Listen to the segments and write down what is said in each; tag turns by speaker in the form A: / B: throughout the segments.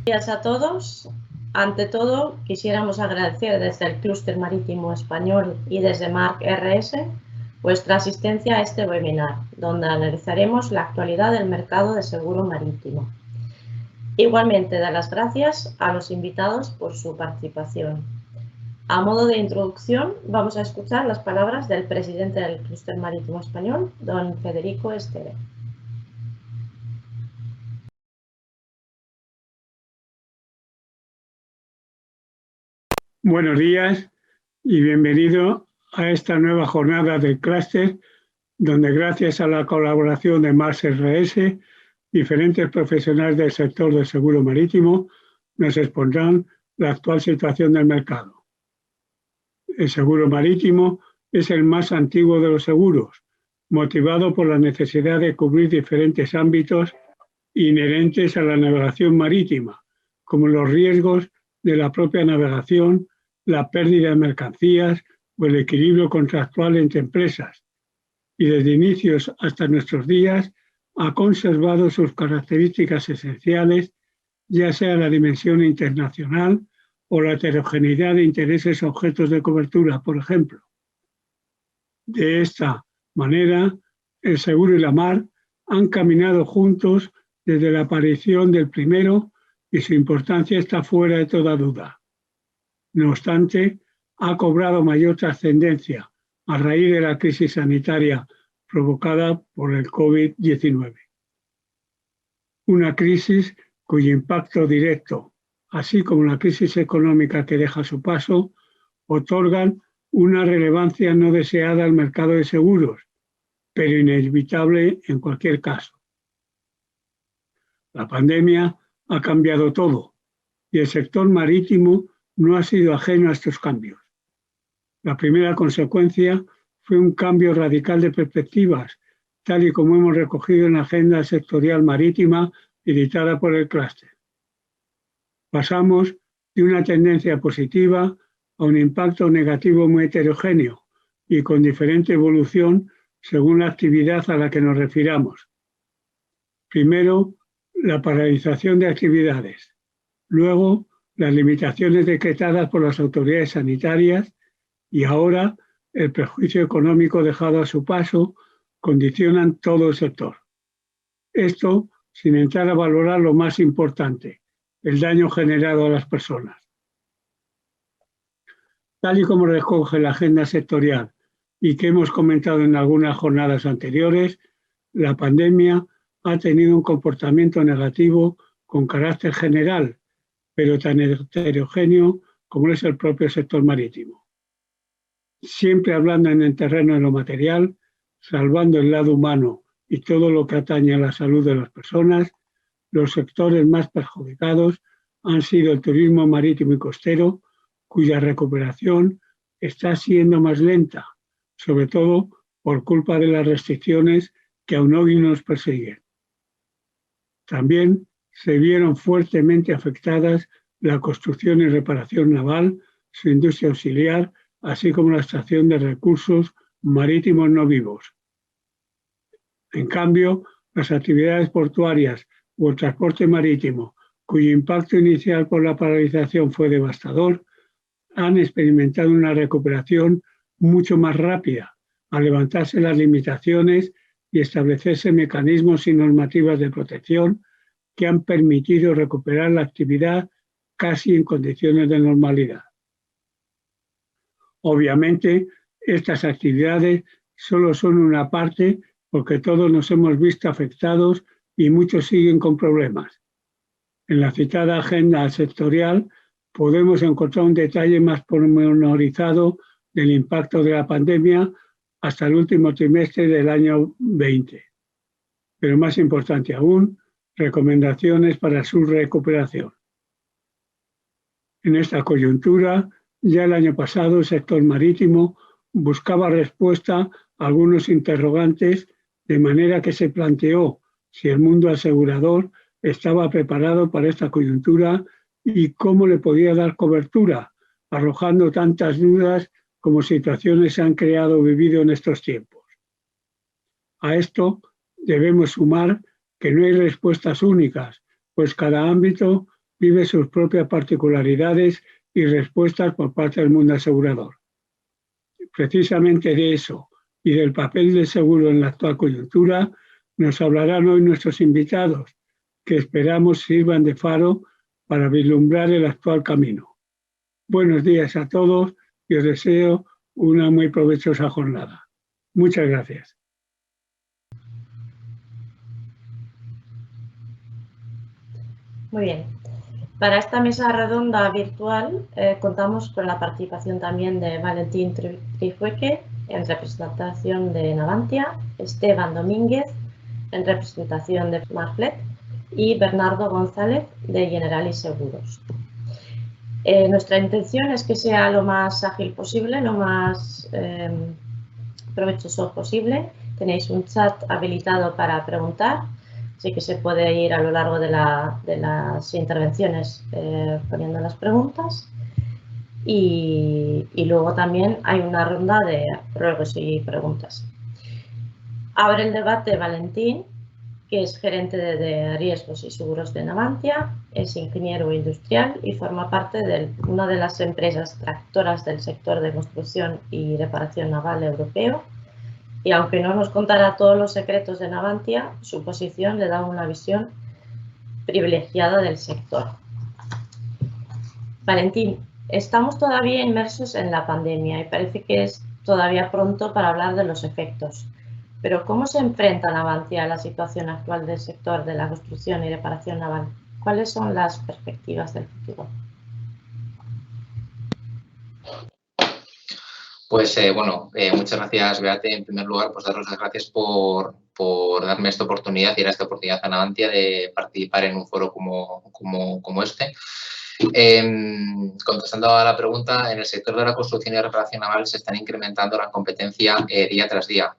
A: Gracias a todos. Ante todo, quisiéramos agradecer desde el Clúster Marítimo Español y desde Marc RS vuestra asistencia a este webinar, donde analizaremos la actualidad del mercado de seguro marítimo. Igualmente, dar las gracias a los invitados por su participación. A modo de introducción, vamos a escuchar las palabras del presidente del Clúster Marítimo Español, don Federico Esteve.
B: Buenos días y bienvenido a esta nueva jornada del clúster, donde gracias a la colaboración de Marc RS, diferentes profesionales del sector del seguro marítimo nos expondrán la actual situación del mercado. El seguro marítimo es el más antiguo de los seguros, motivado por la necesidad de cubrir diferentes ámbitos inherentes a la navegación marítima, como los riesgos de la propia navegación, la pérdida de mercancías o el equilibrio contractual entre empresas, y desde inicios hasta nuestros días ha conservado sus características esenciales, ya sea la dimensión internacional o la heterogeneidad de intereses objetos de cobertura, por ejemplo. De esta manera, el seguro y la mar han caminado juntos desde la aparición del primero y su importancia está fuera de toda duda. No obstante, ha cobrado mayor trascendencia a raíz de la crisis sanitaria provocada por el COVID-19. Una crisis cuyo impacto directo, así como la crisis económica que deja a su paso, otorgan una relevancia no deseada al mercado de seguros, pero inevitable en cualquier caso. La pandemia ha cambiado todo y el sector marítimo no ha sido ajeno a estos cambios. La primera consecuencia fue un cambio radical de perspectivas, tal y como hemos recogido en la Agenda Sectorial Marítima editada por el clúster. Pasamos de una tendencia positiva a un impacto negativo muy heterogéneo y con diferente evolución según la actividad a la que nos refiramos. Primero, la paralización de actividades. Luego, las limitaciones decretadas por las autoridades sanitarias y ahora el perjuicio económico dejado a su paso condicionan todo el sector. Esto sin entrar a valorar lo más importante, el daño generado a las personas. Tal y como recoge la agenda sectorial y que hemos comentado en algunas jornadas anteriores, la pandemia ha tenido un comportamiento negativo con carácter general, pero tan heterogéneo como es el propio sector marítimo. Siempre hablando en el terreno de lo material, salvando el lado humano y todo lo que atañe a la salud de las personas, los sectores más perjudicados han sido el turismo marítimo y costero, cuya recuperación está siendo más lenta, sobre todo por culpa de las restricciones que aún hoy nos persiguen. También se vieron fuertemente afectadas la construcción y reparación naval, su industria auxiliar, así como la extracción de recursos marítimos no vivos. En cambio, las actividades portuarias o el transporte marítimo, cuyo impacto inicial por la paralización fue devastador, han experimentado una recuperación mucho más rápida al levantarse las limitaciones y establecerse mecanismos y normativas de protección que han permitido recuperar la actividad casi en condiciones de normalidad. Obviamente, estas actividades solo son una parte porque todos nos hemos visto afectados y muchos siguen con problemas. En la citada agenda sectorial podemos encontrar un detalle más pormenorizado del impacto de la pandemia hasta el último trimestre del año 20. Pero más importante aún, recomendaciones para su recuperación. En esta coyuntura, ya el año pasado el sector marítimo buscaba respuesta a algunos interrogantes de manera que se planteó si el mundo asegurador estaba preparado para esta coyuntura y cómo le podía dar cobertura, arrojando tantas dudas como situaciones se han creado o vivido en estos tiempos. A esto debemos sumar que no hay respuestas únicas, pues cada ámbito vive sus propias particularidades y respuestas por parte del mundo asegurador. Precisamente de eso y del papel del seguro en la actual coyuntura nos hablarán hoy nuestros invitados, que esperamos sirvan de faro para vislumbrar el actual camino. Buenos días a todos y os deseo una muy provechosa jornada. Muchas gracias.
A: Muy bien. Para esta mesa redonda virtual contamos con la participación también de Valentín Trijueque en representación de Navantia, Esteban Domínguez en representación de Marflet y Bernardo González de Generali Seguros. Nuestra intención es que sea lo más ágil posible, lo más provechoso posible. Tenéis un chat habilitado para preguntar, así que se puede ir a lo largo de las intervenciones poniendo las preguntas. Y luego también hay una ronda de ruegos y preguntas. Abre el debate Valentín, que es gerente de riesgos y seguros de Navantia, es ingeniero industrial y forma parte de una de las empresas tractoras del sector de construcción y reparación naval europeo. Y aunque no nos contará todos los secretos de Navantia, su posición le da una visión privilegiada del sector. Valentín, estamos todavía inmersos en la pandemia y parece que es todavía pronto para hablar de los efectos. Pero ¿cómo se enfrenta Navantia a la situación actual del sector de la construcción y reparación naval? ¿Cuáles son las perspectivas del futuro?
C: Pues muchas gracias, Beate. En primer lugar, pues daros las gracias por darme esta oportunidad y dar esta oportunidad a Navantia de participar en un foro como este. Contestando a la pregunta, en el sector de la construcción y reparación naval se están incrementando la competencia día tras día.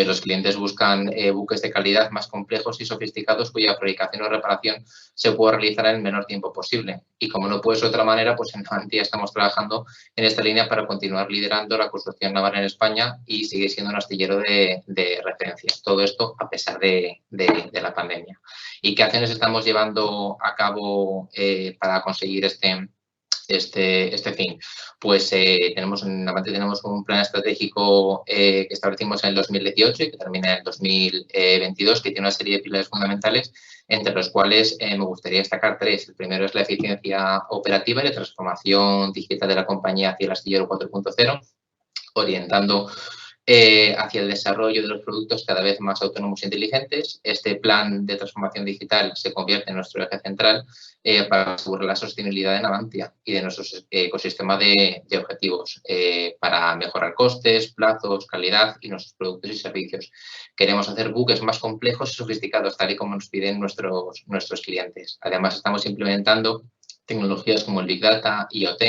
C: Los clientes buscan buques de calidad más complejos y sofisticados cuya fabricación o reparación se pueda realizar en el menor tiempo posible. Y como no puede ser de otra manera, pues en Navantia estamos trabajando en esta línea para continuar liderando la construcción naval en España y seguir siendo un astillero de referencia. Todo esto a pesar de la pandemia. ¿Y qué acciones estamos llevando a cabo para conseguir este fin? Pues en Navantia tenemos un plan estratégico que establecimos en el 2018 y que termina en el 2022, que tiene una serie de pilares fundamentales, entre los cuales me gustaría destacar tres. El primero es la eficiencia operativa y la transformación digital de la compañía hacia el astillero 4.0, orientando hacia el desarrollo de los productos cada vez más autónomos e inteligentes. Este plan de transformación digital se convierte en nuestro eje central para asegurar la sostenibilidad de Navantia y de nuestro ecosistema de objetivos para mejorar costes, plazos, calidad y nuestros productos y servicios. Queremos hacer buques más complejos y sofisticados, tal y como nos piden nuestros clientes. Además, estamos implementando tecnologías como el Big Data, IoT,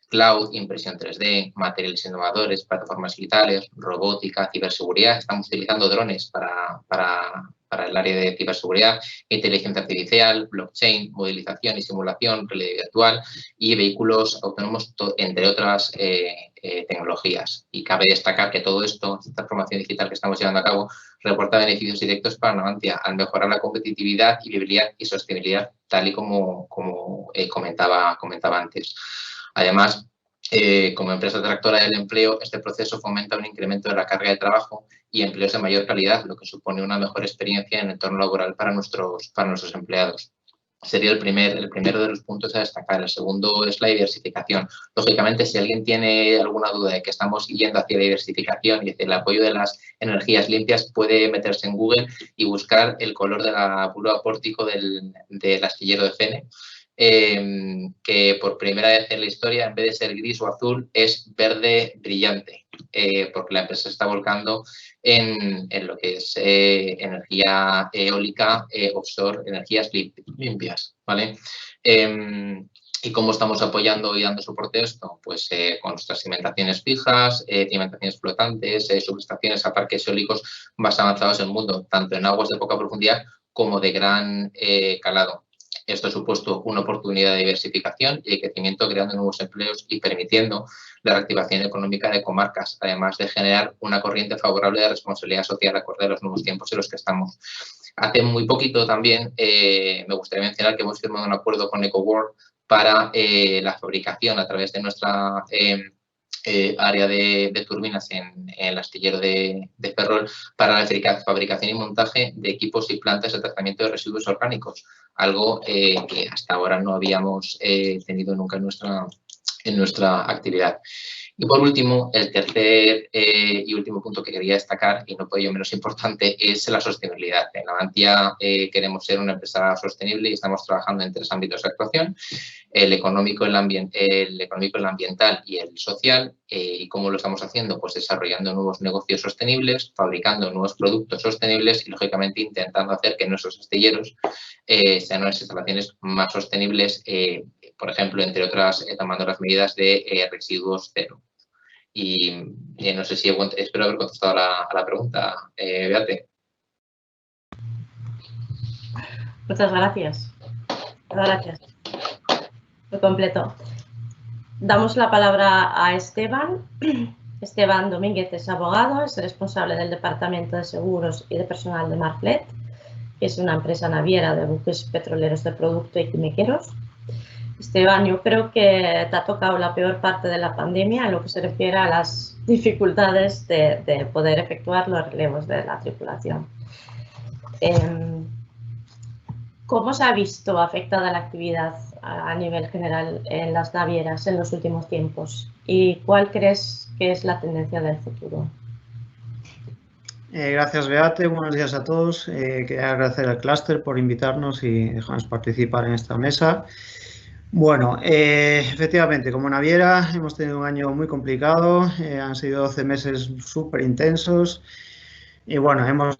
C: cloud, impresión 3D, materiales innovadores, plataformas digitales, robótica, ciberseguridad. Estamos utilizando drones para el área de ciberseguridad, inteligencia artificial, blockchain, modelización y simulación, realidad virtual y vehículos autónomos, entre otras tecnologías. Y cabe destacar que todo esto, esta transformación digital que estamos llevando a cabo, reporta beneficios directos para Navantia al mejorar la competitividad y viabilidad y sostenibilidad, tal y como comentaba antes. Además, como empresa tractora del empleo, este proceso fomenta un incremento de la carga de trabajo y empleos de mayor calidad, lo que supone una mejor experiencia en el entorno laboral para nuestros empleados. Sería el primero de los puntos a destacar. El segundo es la diversificación. Lógicamente, si alguien tiene alguna duda de que estamos yendo hacia la diversificación y hacia el apoyo de las energías limpias, puede meterse en Google y buscar el color de la púrpura pórtico del astillero de Fene, que por primera vez en la historia, en vez de ser gris o azul, es verde brillante, porque la empresa está volcando en lo que es energía eólica, offshore, energías limpias, ¿vale? ¿Y cómo estamos apoyando y dando soporte a esto? Pues con nuestras cimentaciones fijas, cimentaciones flotantes, subestaciones a parques eólicos más avanzados del mundo, tanto en aguas de poca profundidad como de gran calado. Esto ha supuesto una oportunidad de diversificación y de crecimiento, creando nuevos empleos y permitiendo la reactivación económica de comarcas, además de generar una corriente favorable de responsabilidad social acorde a los nuevos tiempos en los que estamos. Hace muy poquito también me gustaría mencionar que hemos firmado un acuerdo con EcoWorld para la fabricación a través de nuestra área de turbinas en el astillero de Ferrol para la fabricación y montaje de equipos y plantas de tratamiento de residuos orgánicos, algo que hasta ahora no habíamos tenido nunca en nuestra actividad. Y por último, el tercer y último punto que quería destacar, y no por ello menos importante, es la sostenibilidad. En Navantia queremos ser una empresa sostenible y estamos trabajando en 3 ámbitos de actuación: el económico, el ambiental y el social. ¿Y cómo lo estamos haciendo? Pues desarrollando nuevos negocios sostenibles, fabricando nuevos productos sostenibles y, lógicamente, intentando hacer que nuestros astilleros sean unas instalaciones más sostenibles, por ejemplo, entre otras, tomando las medidas de residuos cero. Y no sé si espero haber contestado a la pregunta, Beate.
A: Muchas gracias. Gracias. Muy completo. Damos la palabra a Esteban. Esteban Domínguez es abogado, es responsable del Departamento de Seguros y de Personal de Marflet, que es una empresa naviera de buques petroleros de producto y quimiqueros. Esteban, yo creo que te ha tocado la peor parte de la pandemia en lo que se refiere a las dificultades de poder efectuar los relevos de la tripulación. ¿Cómo se ha visto afectada la actividad a nivel general en las navieras en los últimos tiempos? ¿Y cuál crees que es la tendencia del futuro?
D: Gracias, Beate. Buenos días a todos. Quería agradecer al clúster por invitarnos y dejarnos participar en esta mesa. Bueno, efectivamente, como naviera hemos tenido un año muy complicado, han sido 12 meses súper intensos y bueno, hemos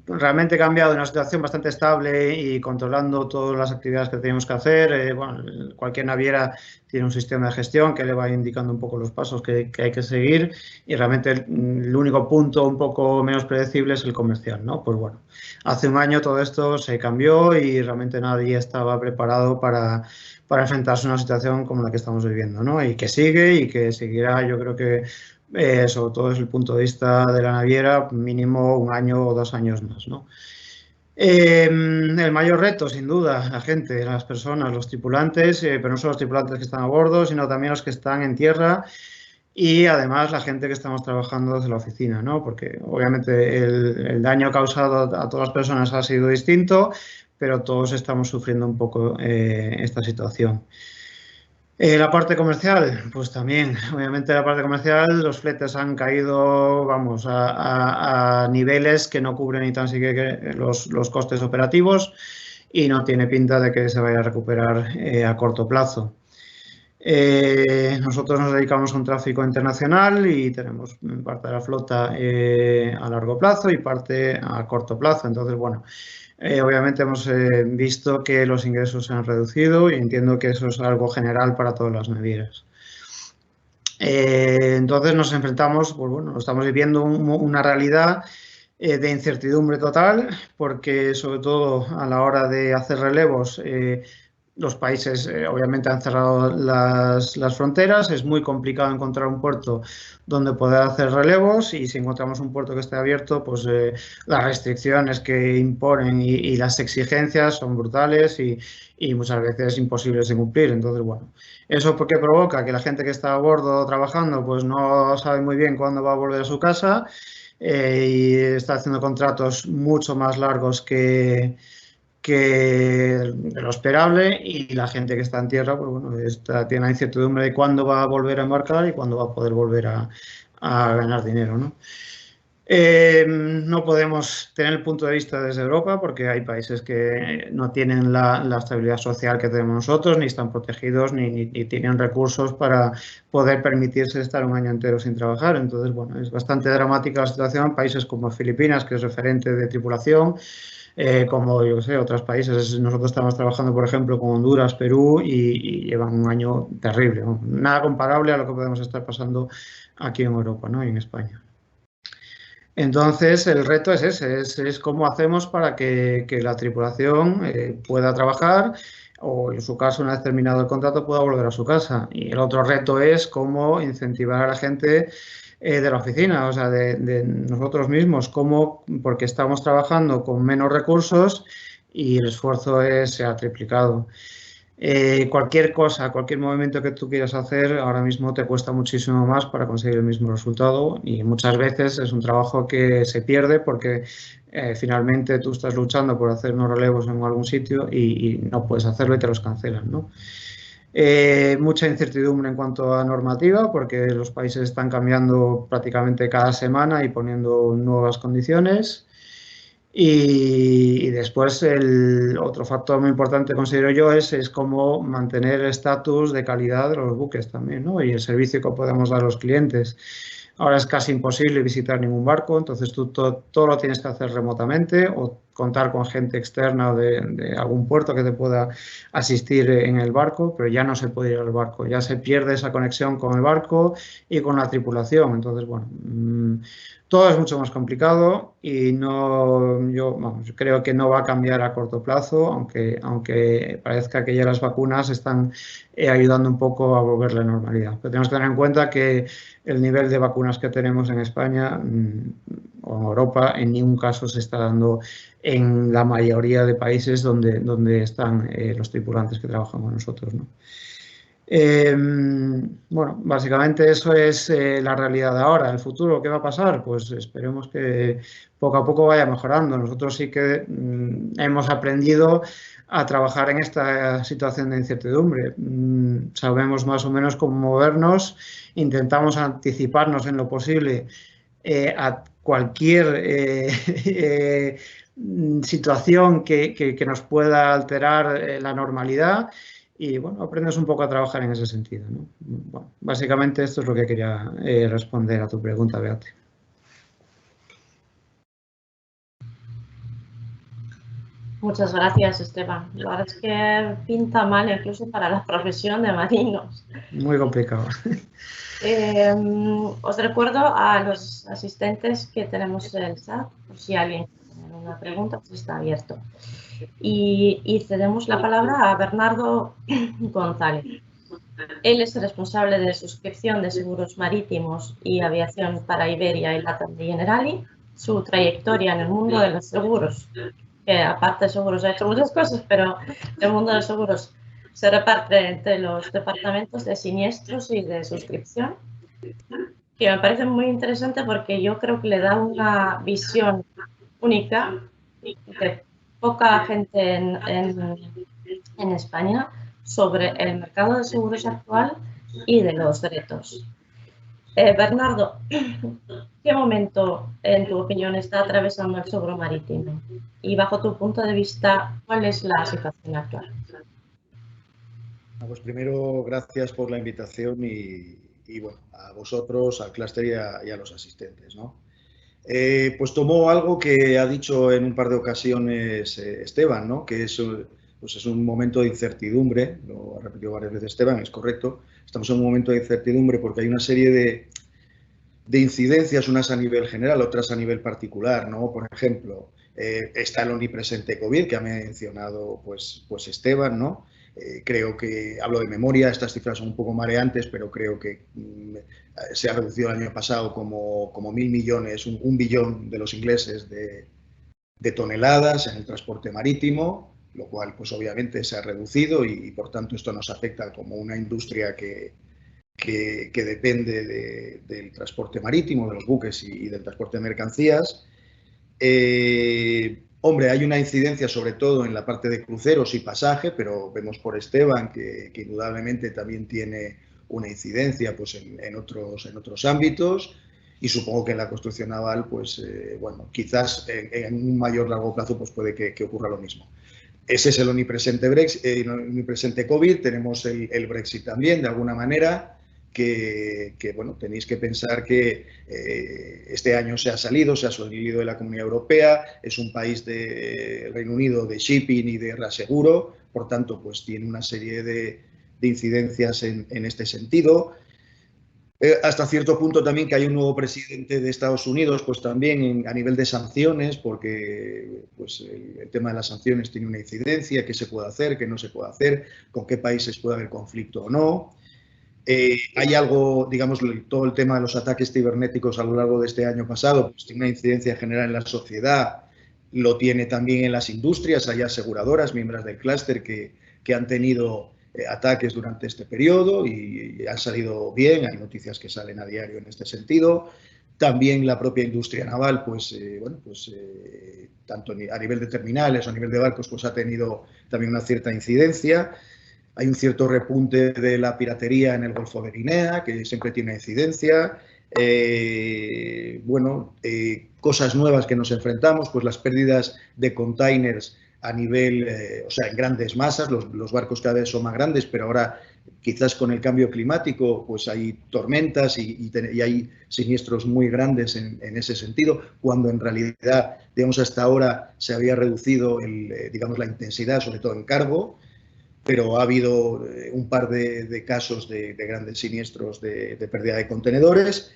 D: realmente cambiado de una situación bastante estable y controlando todas las actividades que teníamos que hacer. Bueno, cualquier naviera tiene un sistema de gestión que le va indicando un poco los pasos que hay que seguir y realmente el único punto un poco menos predecible es el comercial, ¿no? Pues bueno, hace un año todo esto se cambió y realmente nadie estaba preparado para enfrentarse a una situación como la que estamos viviendo, ¿no? Y que sigue y que seguirá, yo creo que sobre todo desde el punto de vista de la naviera, mínimo 1 año o 2 años más, ¿no? El mayor reto, sin duda, la gente, las personas, los tripulantes, pero no solo los tripulantes que están a bordo, sino también los que están en tierra y además la gente que estamos trabajando desde la oficina, ¿no? Porque obviamente el daño causado a todas las personas ha sido distinto, pero todos estamos sufriendo un poco esta situación. La parte comercial, pues también, obviamente la parte comercial, los fletes han caído, vamos, a niveles que no cubren ni tan siquiera los costes operativos y no tiene pinta de que se vaya a recuperar a corto plazo. Nosotros nos dedicamos a un tráfico internacional y tenemos parte de la flota a largo plazo y parte a corto plazo. Entonces, bueno, obviamente hemos visto que los ingresos se han reducido y entiendo que eso es algo general para todas las navieras. Entonces nos enfrentamos, pues bueno, estamos viviendo una realidad de incertidumbre total porque sobre todo a la hora de hacer relevos los países obviamente han cerrado las fronteras, es muy complicado encontrar un puerto donde poder hacer relevos y si encontramos un puerto que esté abierto, pues las restricciones que imponen y las exigencias son brutales y muchas veces imposibles de cumplir. Entonces, bueno, ¿eso por qué provoca? Que la gente que está a bordo trabajando pues no sabe muy bien cuándo va a volver a su casa y está haciendo contratos mucho más largos que lo esperable y la gente que está en tierra pues bueno, tiene la incertidumbre de cuándo va a volver a embarcar y cuándo va a poder volver a ganar dinero, ¿no? No podemos tener el punto de vista desde Europa porque hay países que no tienen la estabilidad social que tenemos nosotros, ni están protegidos, ni tienen recursos para poder permitirse estar 1 año entero sin trabajar. Entonces, bueno, es bastante dramática la situación. Países como Filipinas, que es referente de tripulación, como yo sé, otros países. Nosotros estamos trabajando, por ejemplo, con Honduras, Perú y llevan 1 año terrible, ¿no? Nada comparable a lo que podemos estar pasando aquí en Europa, ¿no? Y en España. Entonces, el reto es ese, es cómo hacemos para que la tripulación pueda trabajar o, en su caso, una vez terminado el contrato, pueda volver a su casa. Y el otro reto es cómo incentivar a la gente de la oficina, o sea, de nosotros mismos, porque estamos trabajando con menos recursos y el esfuerzo se ha triplicado. Cualquier cosa, cualquier movimiento que tú quieras hacer, ahora mismo te cuesta muchísimo más para conseguir el mismo resultado y muchas veces es un trabajo que se pierde porque finalmente tú estás luchando por hacer unos relevos en algún sitio y no puedes hacerlo y te los cancelan, ¿no? Mucha incertidumbre en cuanto a normativa porque los países están cambiando prácticamente cada semana y poniendo nuevas condiciones. Y después el otro factor muy importante, considero yo, es cómo mantener el estatus de calidad de los buques también, ¿no? Y el servicio que podemos dar a los clientes. Ahora es casi imposible visitar ningún barco, entonces tú todo lo tienes que hacer remotamente o contar con gente externa de algún puerto que te pueda asistir en el barco, pero ya no se puede ir al barco, ya se pierde esa conexión con el barco y con la tripulación. Entonces, bueno, todo es mucho más complicado y yo creo que no va a cambiar a corto plazo, aunque parezca que ya las vacunas están ayudando un poco a volver a la normalidad. Pero tenemos que tener en cuenta que el nivel de vacunas que tenemos en España o en Europa en ningún caso se está dando en la mayoría de países donde están los tripulantes que trabajan con nosotros, ¿no? Bueno, básicamente eso es la realidad de ahora. ¿El futuro qué va a pasar? Pues esperemos que poco a poco vaya mejorando. Nosotros sí que hemos aprendido a trabajar en esta situación de incertidumbre. Sabemos más o menos cómo movernos, intentamos anticiparnos en lo posible a cualquier situación que nos pueda alterar la normalidad. Y bueno, aprendes un poco a trabajar en ese sentido, ¿no? Bueno, básicamente esto es lo que quería responder a tu pregunta, Beate.
A: Muchas gracias, Esteban. La verdad es que pinta mal incluso para la profesión de marinos.
D: Muy complicado.
A: Os recuerdo a los asistentes que tenemos en el chat, por si alguien tiene una pregunta, pues está abierto. Y cedemos la palabra a Bernardo González. Él es el responsable de suscripción de seguros marítimos y aviación para Iberia y LATAM de Generali. Su trayectoria en el mundo de los seguros, que aparte de seguros ha hecho muchas cosas, pero el mundo de los seguros se reparte entre los departamentos de siniestros y de suscripción, que me parece muy interesante porque yo creo que le da una visión única de poca gente en España sobre el mercado de seguros actual y de los retos. Bernardo, ¿qué momento, en tu opinión, está atravesando el seguro marítimo? Y bajo tu punto de vista, ¿cuál es la situación actual?
E: Pues primero, gracias por la invitación y bueno, a vosotros, al clúster y a los asistentes, ¿no? Pues tomó algo que ha dicho en un par de ocasiones Esteban, ¿no? Que es un momento de incertidumbre, lo ha repetido varias veces Esteban, es correcto. Estamos en un momento de incertidumbre porque hay una serie de incidencias, unas a nivel general, otras a nivel particular, ¿no? Por ejemplo, está el omnipresente COVID, que ha mencionado pues Esteban, ¿no? Creo que, hablo de memoria, estas cifras son un poco mareantes, pero creo que se ha reducido el año pasado como 1.000 millones, un billón de los ingleses de toneladas en el transporte marítimo, lo cual pues obviamente se ha reducido y por tanto esto nos afecta como una industria que depende del transporte marítimo, de los buques y del transporte de mercancías. Hombre, hay una incidencia sobre todo en la parte de cruceros y pasaje, pero vemos por Esteban que indudablemente también tiene una incidencia pues, en otros ámbitos y supongo que en la construcción naval, pues bueno, quizás en un mayor largo plazo pues puede que ocurra lo mismo. Ese es el omnipresente COVID, tenemos el Brexit también, de alguna manera, que bueno, tenéis que pensar que este año se ha salido de la Comunidad Europea, es un país del Reino Unido de shipping y de reaseguro, por tanto, pues tiene una serie de incidencias en este sentido. Hasta cierto punto también que hay un nuevo presidente de Estados Unidos, pues también a nivel de sanciones, porque pues, el tema de las sanciones tiene una incidencia, qué se puede hacer, qué no se puede hacer, con qué países puede haber conflicto o no. Hay algo, digamos, todo el tema de los ataques cibernéticos a lo largo de este año pasado, pues tiene una incidencia general en la sociedad, lo tiene también en las industrias, hay aseguradoras, miembros del clúster que han tenido ataques durante este periodo y han salido bien, hay noticias que salen a diario en este sentido. También la propia industria naval, pues, bueno, pues tanto a nivel de terminales o a nivel de barcos, pues ha tenido también una cierta incidencia. Hay un cierto repunte de la piratería en el Golfo de Guinea, que siempre tiene incidencia. Bueno, cosas nuevas que nos enfrentamos, pues las pérdidas de containers a nivel, o sea, en grandes masas, los barcos cada vez son más grandes, pero ahora quizás con el cambio climático pues hay tormentas y hay siniestros muy grandes en ese sentido, cuando en realidad, digamos, hasta ahora se había reducido digamos, la intensidad, sobre todo en cargo, pero ha habido un par de casos de grandes siniestros de pérdida de contenedores.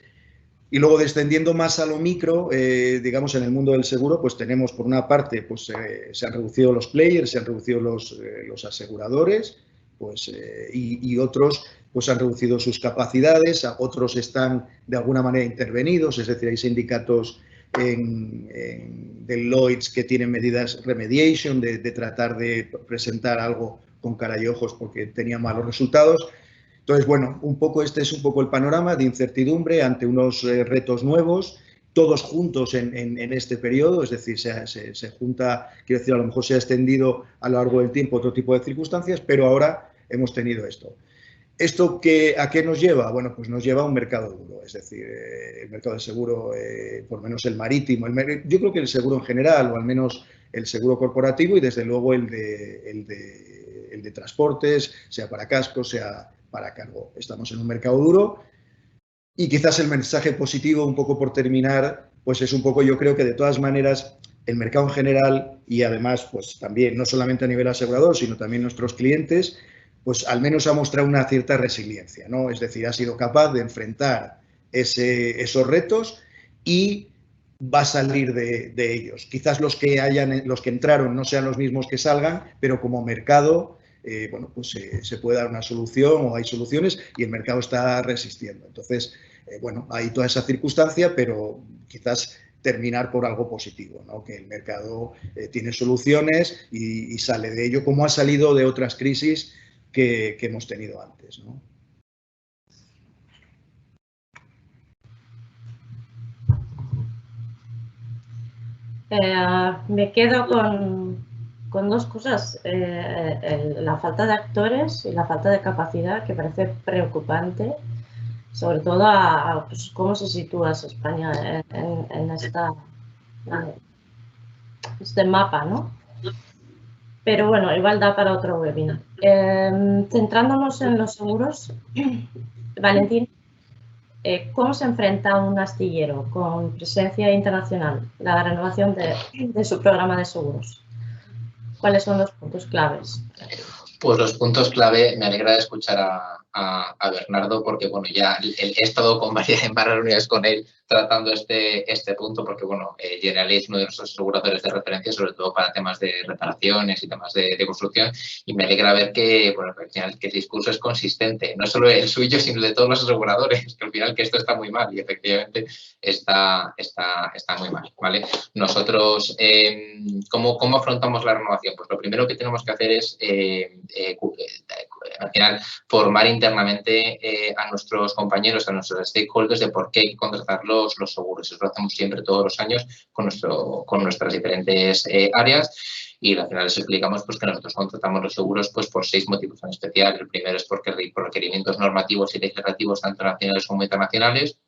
E: Y luego, descendiendo más a lo micro, digamos, en el mundo del seguro, pues tenemos, por una parte, pues se han reducido los players, se han reducido los aseguradores, pues, y otros pues han reducido sus capacidades, otros están de alguna manera intervenidos, es decir, hay sindicatos del Lloyd's que tienen medidas remediation, de tratar de presentar algo con cara y ojos porque tenía malos resultados. Entonces, bueno, este es un poco el panorama de incertidumbre ante unos retos nuevos, todos juntos en este periodo, es decir, se junta, quiero decir, a lo mejor se ha extendido a lo largo del tiempo otro tipo de circunstancias, pero ahora hemos tenido esto. ¿Esto a qué nos lleva? Bueno, pues nos lleva a un mercado duro, es decir, el mercado de seguro, por lo menos el marítimo, yo creo que el seguro en general, o al menos el seguro corporativo y desde luego el de transportes, sea para cascos, sea para cargo. Estamos en un mercado duro y quizás el mensaje positivo, un poco por terminar, pues es un poco, yo creo que de todas maneras el mercado en general y además pues también no solamente a nivel asegurador, sino también nuestros clientes, pues al menos ha mostrado una cierta resiliencia, ¿no? Es decir, ha sido capaz de enfrentar esos retos y va a salir de ellos. Quizás los que entraron no sean los mismos que salgan, pero como mercado, bueno, pues se puede dar una solución o hay soluciones y el mercado está resistiendo. Entonces, bueno, hay toda esa circunstancia, pero quizás terminar por algo positivo, ¿no? Que el mercado tiene soluciones y sale de ello, como ha salido de otras crisis que hemos tenido antes, ¿no?
A: Me quedo con dos cosas, la falta de actores y la falta de capacidad, que parece preocupante, sobre todo pues, cómo se sitúa España en este mapa, ¿no? Pero bueno, igual da para otro webinar. Centrándonos en los seguros, Valentín, ¿cómo se enfrenta un astillero con presencia internacional la renovación de su programa de seguros? ¿Cuáles son los puntos claves?
C: Pues los puntos clave, me alegra de escuchar a Bernardo porque, bueno, ya he estado en varias reuniones con él tratando este punto porque, bueno, Generali es uno de nuestros aseguradores de referencia, sobre todo para temas de reparaciones y temas de construcción, y me alegra ver que, bueno, que al final que el discurso es consistente, no solo el suyo, sino el de todos los aseguradores, que al final que esto está muy mal y efectivamente está muy mal, ¿vale? Nosotros, ¿cómo afrontamos la renovación? Pues lo primero que tenemos que hacer es al final formar internamente a nuestros compañeros, a nuestros stakeholders de por qué hay que contratar los seguros. Eso lo hacemos siempre todos los años con nuestras diferentes áreas y al final les explicamos pues, que nosotros contratamos los seguros pues, por 6 motivos en especial. El primero es porque por requerimientos normativos y legislativos tanto nacionales como internacionales,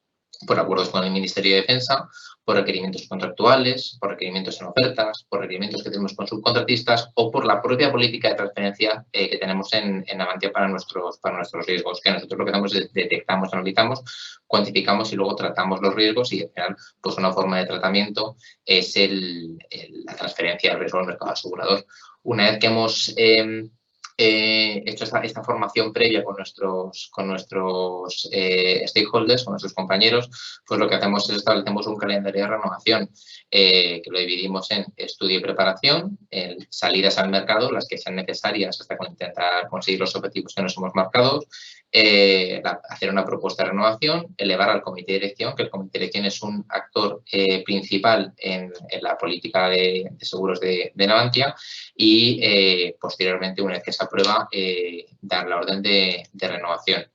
C: por acuerdos con el Ministerio de Defensa, por requerimientos contractuales, por requerimientos en ofertas, por requerimientos que tenemos con subcontratistas o por la propia política de transferencia que tenemos en Avantia para nuestros riesgos, que nosotros lo que hacemos es detectamos, analizamos, cuantificamos y luego tratamos los riesgos y al final pues una forma de tratamiento es la transferencia del riesgo al mercado asegurador. Una vez que hemos hecho esta formación previa con nuestros stakeholders, con nuestros compañeros, pues lo que hacemos es establecemos un calendario de renovación que lo dividimos en estudio y preparación, en salidas al mercado, las que sean necesarias hasta intentar conseguir los objetivos que nos hemos marcado, hacer una propuesta de renovación, elevar al comité de dirección, que el comité de dirección es un actor principal en la política de seguros de Navantia, y posteriormente, una vez que se aprueba, dar la orden de renovación.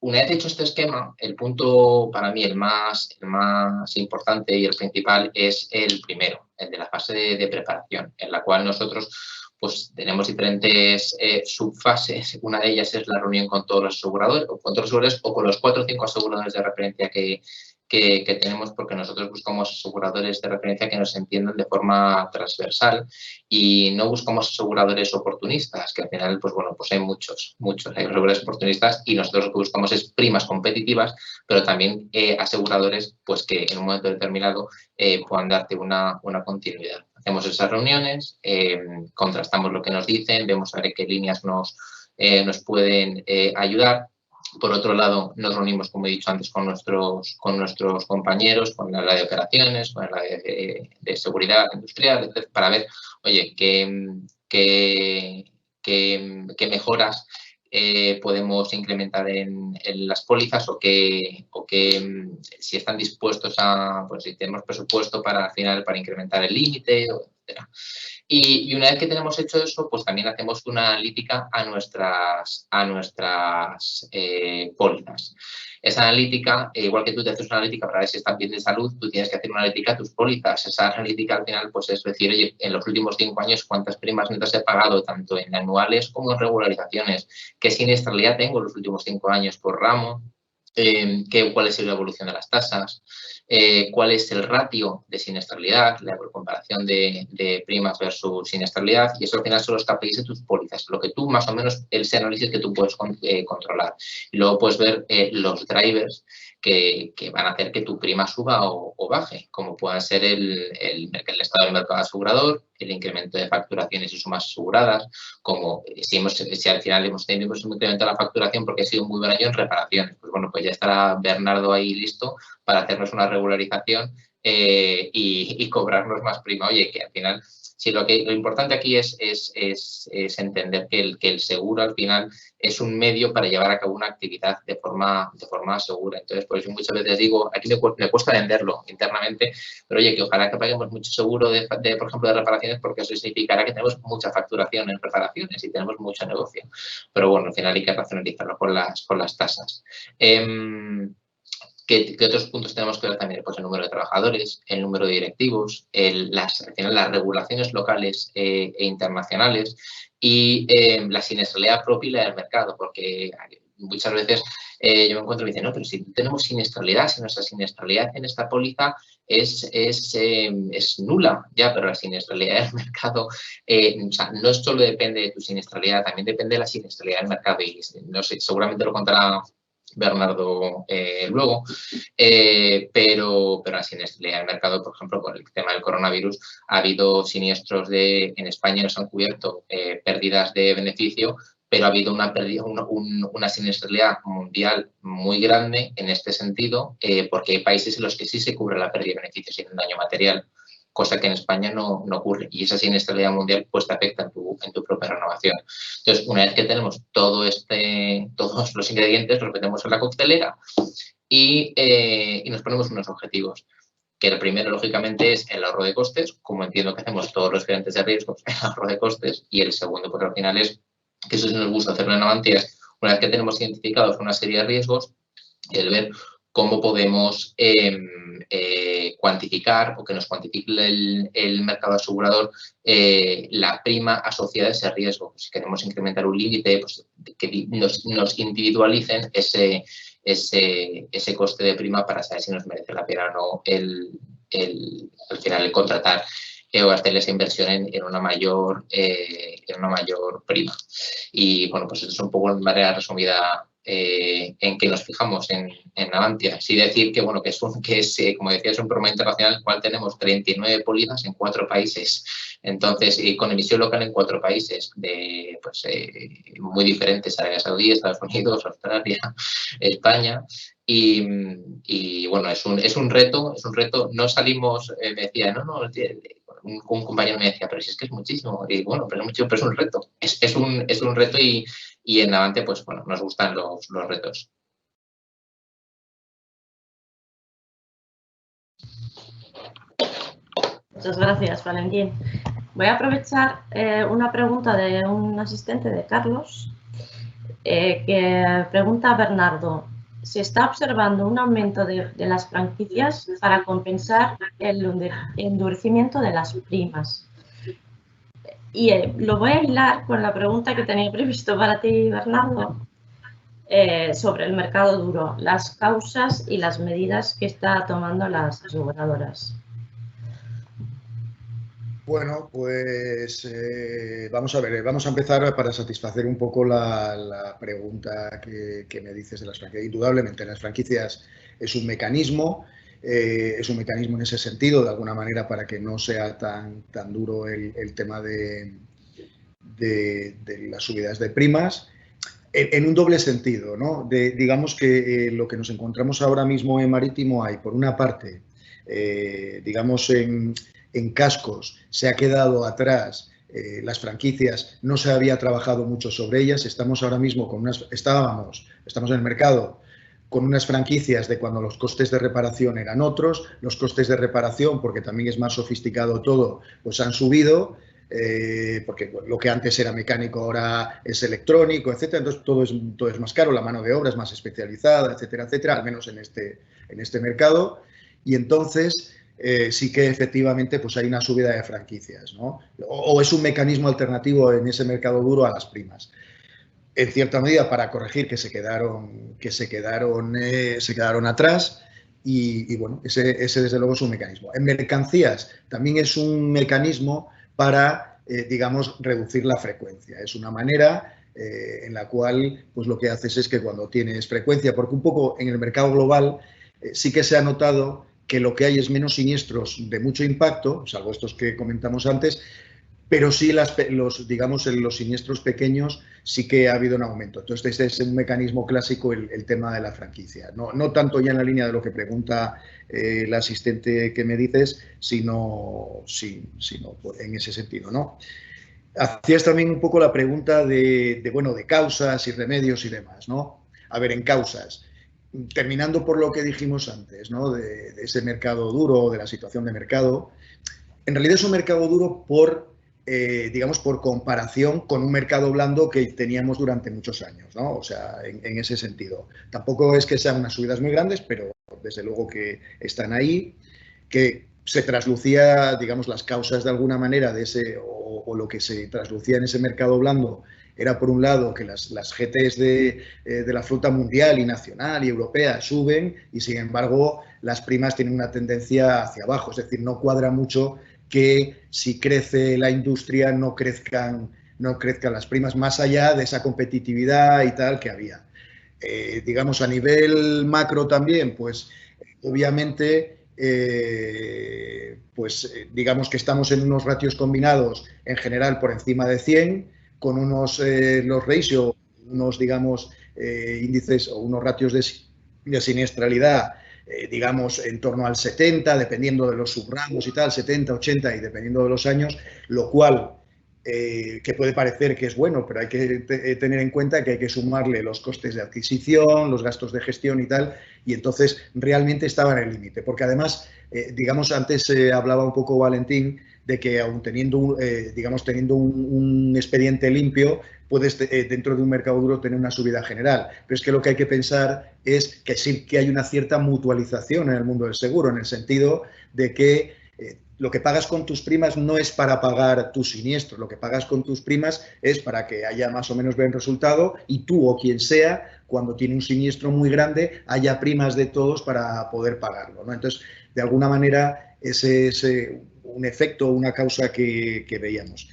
C: Una vez hecho este esquema, el punto para mí el más importante y el principal es el primero, el de la fase de preparación, en la cual nosotros pues tenemos diferentes subfases. Una de ellas es la reunión con todos los aseguradores o con los 4 o 5 aseguradores de referencia que tenemos, porque nosotros buscamos aseguradores de referencia que nos entiendan de forma transversal y no buscamos aseguradores oportunistas, que al final, pues bueno, pues hay muchos, hay aseguradores oportunistas, y nosotros lo que buscamos es primas competitivas, pero también aseguradores pues que en un momento determinado puedan darte una continuidad. Hacemos esas reuniones, contrastamos lo que nos dicen, vemos a ver qué líneas nos pueden ayudar. Por otro lado, nos reunimos, como he dicho antes, con nuestros compañeros, con la de operaciones, con la de seguridad industrial, etc., para ver, oye, qué mejoras podemos incrementar en las pólizas, o si están dispuestos a, pues si tenemos presupuesto para al final para incrementar el límite, etcétera. Y una vez que tenemos hecho eso, pues también hacemos una analítica a nuestras pólizas. Esa analítica, igual que tú te haces una analítica para ver si están bien de salud, tú tienes que hacer una analítica a tus pólizas. Esa analítica al final pues es decir, oye, en los últimos 5 años, ¿cuántas primas netas he pagado, tanto en anuales como en regularizaciones? ¿Qué siniestralidad tengo en los últimos 5 años por ramo? ¿Cuál es la evolución de las tasas? ¿Cuál es el ratio de siniestralidad, la comparación de primas versus siniestralidad? Y eso al final son los KPIs de tus pólizas, lo que tú más o menos, ese análisis que tú puedes controlar. Y luego puedes ver los drivers que van a hacer que tu prima suba o baje, como puedan ser el estado del mercado asegurador, el incremento de facturaciones y sumas aseguradas, como si al final hemos tenido un incremento de la facturación porque ha sido un muy buen año en reparaciones, pues bueno, pues ya estará Bernardo ahí listo para hacernos una regularización y cobrarnos más prima. Oye, que al final, sí, lo importante aquí es entender que el seguro al final es un medio para llevar a cabo una actividad de forma segura. Entonces, pues muchas veces digo, aquí me cuesta venderlo internamente, pero oye, que ojalá que paguemos mucho seguro por ejemplo, de reparaciones, porque eso significará que tenemos mucha facturación en reparaciones y tenemos mucho negocio. Pero bueno, al final hay que racionalizarlo con las tasas. ¿Qué otros puntos tenemos que ver también? Pues el número de trabajadores, el número de directivos, las regulaciones locales e internacionales y la siniestralidad propia y la del mercado, porque muchas veces yo me encuentro y me dicen, no, pero si tenemos siniestralidad, si nuestra siniestralidad en esta póliza es nula, ya, pero la siniestralidad del mercado, o sea, no solo depende de tu siniestralidad, también depende de la siniestralidad del mercado, y no sé, seguramente lo contará Bernardo luego, pero la siniestralidad del mercado, por ejemplo, con el tema del coronavirus, ha habido siniestros en España nos han cubierto pérdidas de beneficio, pero ha habido una siniestralidad mundial muy grande en este sentido, porque hay países en los que sí se cubre la pérdida de beneficios sin un daño material, cosa que en España no ocurre, y esa siniestralidad mundial pues te afecta en tu propia renovación. Entonces, una vez que tenemos todos los ingredientes, los metemos en la coctelera y nos ponemos unos objetivos, que el primero, lógicamente, es el ahorro de costes, como entiendo que hacemos todos los gerentes de riesgos, el ahorro de costes, y el segundo, pues al final es, que eso sí nos gusta hacerlo en Navantia, una vez que tenemos identificados una serie de riesgos, el ver cómo podemos cuantificar o que nos cuantifique el mercado asegurador la prima asociada a ese riesgo. Si queremos incrementar un límite, pues que nos individualicen ese coste de prima para saber si nos merece la pena o no al final el contratar o hacer esa inversión en una mayor prima. Y bueno, pues eso es un poco de manera resumida en que nos fijamos en Navantia. Sí decir que, bueno, como decía, es un programa internacional en el cual tenemos 39 pólizas en 4 países. Entonces, con emisión local en 4 países muy diferentes: Arabia Saudí, Estados Unidos, Australia, España. Y bueno, es un reto. No salimos, me decía, un compañero me decía, pero si es que es muchísimo. Y bueno, pero es un reto. Es un reto y en Navantia, pues bueno, nos gustan los retos.
A: Muchas gracias, Valentín. Voy a aprovechar una pregunta de un asistente de Carlos, que pregunta a Bernardo: ¿se está observando un aumento de las franquicias para compensar el endurecimiento de las primas? Y lo voy a hilar con la pregunta que tenía previsto para ti, Bernardo, sobre el mercado duro, las causas y las medidas que está tomando las aseguradoras.
E: Bueno, pues vamos a ver, vamos a empezar para satisfacer un poco la pregunta que me dices de las franquicias. Indudablemente, las franquicias es un mecanismo en ese sentido, de alguna manera, para que no sea tan duro el tema de las subidas de primas, en un doble sentido, ¿no? Digamos que lo que nos encontramos ahora mismo en Marítimo hay, por una parte, digamos, en cascos se ha quedado atrás las franquicias, no se había trabajado mucho sobre ellas. Estamos ahora mismo estamos en el mercado con unas franquicias de cuando los costes de reparación eran otros. Los costes de reparación, porque también es más sofisticado todo, pues han subido, porque lo que antes era mecánico ahora es electrónico, etcétera. Entonces todo es más caro, la mano de obra es más especializada, etcétera, etcétera, al menos en este mercado. Y entonces sí que efectivamente pues hay una subida de franquicias, ¿no? O es un mecanismo alternativo en ese mercado duro a las primas. En cierta medida para corregir que se quedaron atrás y bueno, ese desde luego es un mecanismo. En mercancías también es un mecanismo para, digamos, reducir la frecuencia. Es una manera en la cual pues lo que haces es que cuando tienes frecuencia, porque un poco en el mercado global sí que se ha notado que lo que hay es menos siniestros de mucho impacto, salvo estos que comentamos antes, pero sí digamos, en los siniestros pequeños sí que ha habido un aumento. Entonces, este es un mecanismo clásico, el tema de la franquicia. No tanto ya en la línea de lo que pregunta el asistente que me dices, sino en ese sentido, ¿no? Hacías también un poco la pregunta de causas y remedios y demás, ¿no? A ver, en causas, terminando por lo que dijimos antes, ¿no? De ese mercado duro, de la situación de mercado. En realidad es un mercado duro digamos, por comparación con un mercado blando que teníamos durante muchos años, ¿no? O sea, en ese sentido. Tampoco es que sean unas subidas muy grandes, pero desde luego que están ahí, que se traslucía, digamos, las causas de alguna manera de ese, o lo que se traslucía en ese mercado blando era, por un lado, que las GTs de la flota mundial y nacional y europea suben y, sin embargo, las primas tienen una tendencia hacia abajo. Es decir, no cuadra mucho que si crece la industria no crezcan las primas, más allá de esa competitividad y tal que había. Digamos, a nivel macro también, pues obviamente, digamos que estamos en unos ratios combinados en general por encima de 100, con los ratios, digamos, índices o unos ratios de siniestralidad, digamos, en torno al 70, dependiendo de los subrangos y tal, 70, 80 y dependiendo de los años, lo cual que puede parecer que es bueno, pero hay que tener en cuenta que hay que sumarle los costes de adquisición, los gastos de gestión y tal, y entonces realmente estaba en el límite, porque además, digamos, antes hablaba un poco Valentín de que aún teniendo, digamos, teniendo un expediente limpio, puedes dentro de un mercado duro tener una subida general, pero es que lo que hay que pensar es que sí que hay una cierta mutualización en el mundo del seguro, en el sentido de que lo que pagas con tus primas no es para pagar tus siniestros, lo que pagas con tus primas es para que haya más o menos buen resultado y tú o quien sea, cuando tiene un siniestro muy grande, haya primas de todos para poder pagarlo, ¿no? Entonces, de alguna manera, ese es un efecto, una causa que veíamos.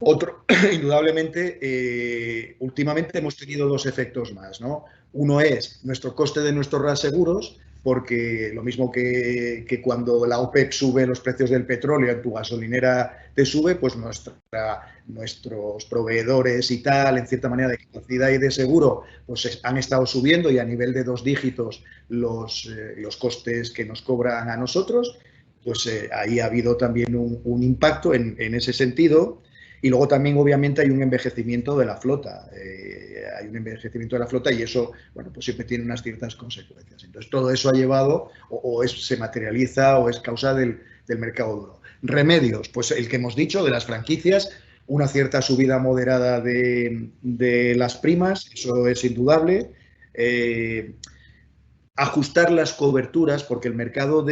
E: Otro, indudablemente, últimamente hemos tenido dos efectos más, ¿no? Uno es nuestro coste de nuestros reaseguros, porque lo mismo que cuando la OPEP sube los precios del petróleo, en tu gasolinera te sube, pues nuestros proveedores y tal, en cierta manera de capacidad y de seguro, pues han estado subiendo y a nivel de 2 dígitos los costes que nos cobran a nosotros, pues ahí ha habido también un impacto en ese sentido. Y luego también, obviamente, hay un envejecimiento de la flota. Hay un envejecimiento de la flota y eso, bueno, pues siempre tiene unas ciertas consecuencias. Entonces, todo eso ha llevado se materializa o es causa del mercado duro. Remedios, pues el que hemos dicho de las franquicias, una cierta subida moderada de las primas, eso es indudable. Ajustar las coberturas, porque el mercado,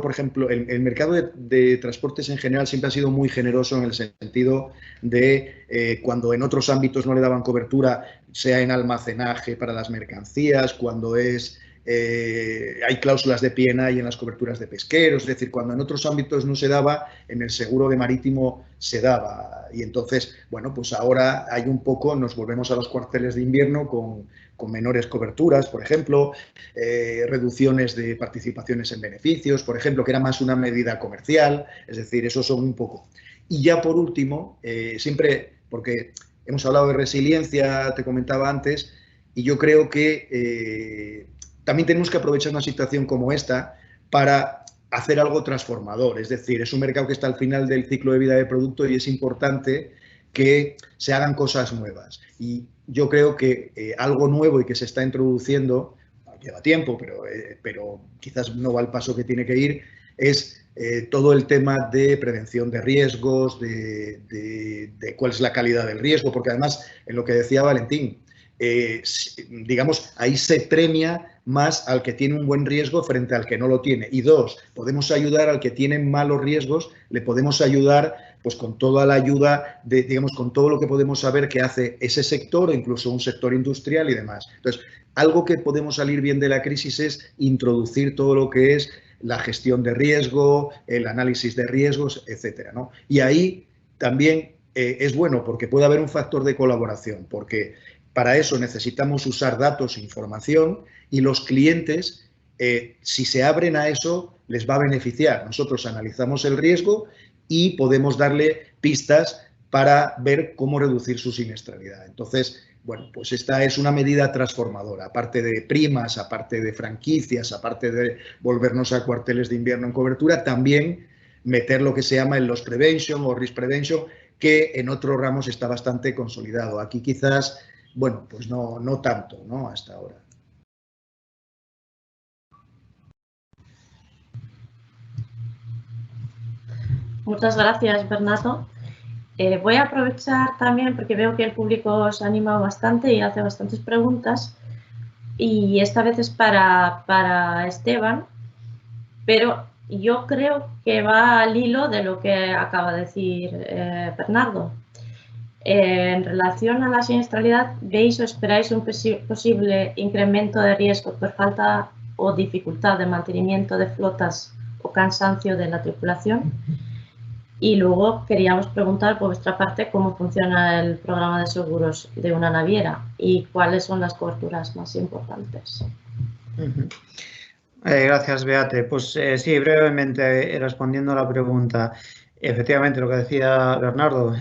E: por ejemplo, el mercado de transportes en general siempre ha sido muy generoso en el sentido de cuando en otros ámbitos no le daban cobertura, sea en almacenaje para las mercancías, cuando hay cláusulas de P&I en las coberturas de pesqueros, es decir, cuando en otros ámbitos no se daba, en el seguro de marítimo se daba. Y entonces, bueno, pues ahora hay un poco, nos volvemos a los cuarteles de invierno con menores coberturas, por ejemplo, reducciones de participaciones en beneficios, por ejemplo, que era más una medida comercial, es decir, eso son un poco. Y ya por último, siempre, porque hemos hablado de resiliencia, te comentaba antes, y yo creo que también tenemos que aprovechar una situación como esta para hacer algo transformador, es decir, es un mercado que está al final del ciclo de vida del producto y es importante que se hagan cosas nuevas. Y yo creo que algo nuevo y que se está introduciendo, lleva tiempo, pero quizás no va al paso que tiene que ir, es todo el tema de prevención de riesgos, de cuál es la calidad del riesgo, porque además, en lo que decía Valentín, digamos, ahí se premia más al que tiene un buen riesgo frente al que no lo tiene. Y dos, podemos ayudar al que tiene malos riesgos, le podemos ayudar pues con toda la ayuda, digamos, con todo lo que podemos saber que hace ese sector o incluso un sector industrial y demás. Entonces, algo que podemos salir bien de la crisis es introducir todo lo que es la gestión de riesgo, el análisis de riesgos, etcétera, ¿no? Y ahí también es bueno porque puede haber un factor de colaboración, porque para eso necesitamos usar datos e información y los clientes, si se abren a eso, les va a beneficiar. Nosotros analizamos el riesgo y podemos darle pistas para ver cómo reducir su siniestralidad. Entonces, bueno, pues esta es una medida transformadora, aparte de primas, aparte de franquicias, aparte de volvernos a cuarteles de invierno en cobertura, también meter lo que se llama el loss prevention o risk prevention, que en otros ramos está bastante consolidado. Aquí quizás, bueno, pues no tanto, ¿no? Hasta ahora.
A: Muchas gracias, Bernardo. Voy a aprovechar también porque veo que el público se ha animado bastante y hace bastantes preguntas. Y esta vez es para Esteban, pero yo creo que va al hilo de lo que acaba de decir Bernardo. En relación a la siniestralidad, ¿veis o esperáis un posible incremento de riesgo por falta o dificultad de mantenimiento de flotas o cansancio de la tripulación? Y luego queríamos preguntar por vuestra parte cómo funciona el programa de seguros de una naviera y cuáles son las coberturas más importantes.
D: Gracias, Beate. Pues sí, brevemente respondiendo a la pregunta, efectivamente lo que decía Bernardo,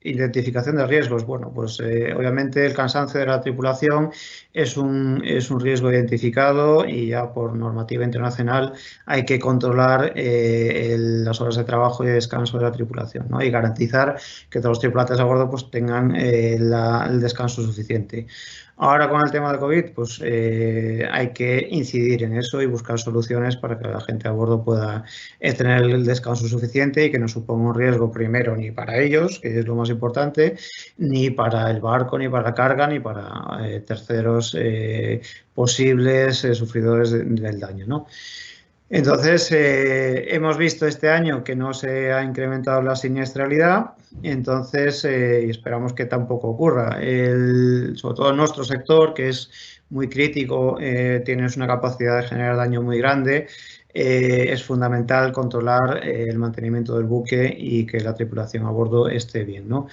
D: identificación de riesgos. Bueno, pues obviamente el cansancio de la tripulación es un riesgo identificado y ya por normativa internacional hay que controlar las horas de trabajo y de descanso de la tripulación, ¿no? Y garantizar que todos los tripulantes a bordo pues tengan el descanso suficiente. Ahora con el tema de COVID, pues hay que incidir en eso y buscar soluciones para que la gente a bordo pueda tener el descanso suficiente y que no suponga un riesgo primero ni para ellos, que es lo más importante, ni para el barco, ni para la carga, ni para terceros posibles sufridores del daño, ¿no? Entonces, hemos visto este año que no se ha incrementado la siniestralidad, entonces y esperamos que tampoco ocurra. Sobre todo en nuestro sector, que es muy crítico, tienes una capacidad de generar daño muy grande, es fundamental controlar el mantenimiento del buque y que la tripulación a bordo esté bien, ¿no?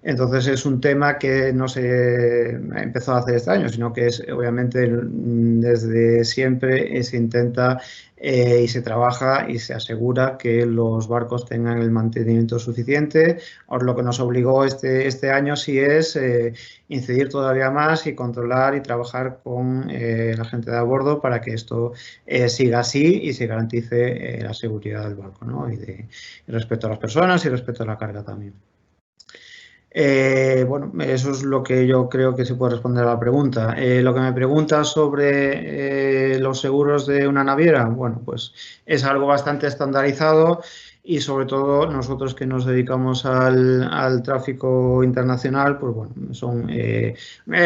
D: Entonces es un tema que no se empezó hace este año, sino que es obviamente desde siempre se intenta y se trabaja y se asegura que los barcos tengan el mantenimiento suficiente. Ahora lo que nos obligó este año sí es incidir todavía más y controlar y trabajar con la gente de a bordo para que esto siga así y se garantice la seguridad del barco, ¿no? Y respeto a las personas y respeto a la carga también. Bueno, eso es lo que yo creo que se puede responder a la pregunta. Lo que me pregunta sobre los seguros de una naviera, bueno, pues es algo bastante estandarizado y sobre todo nosotros que nos dedicamos al tráfico internacional, pues bueno,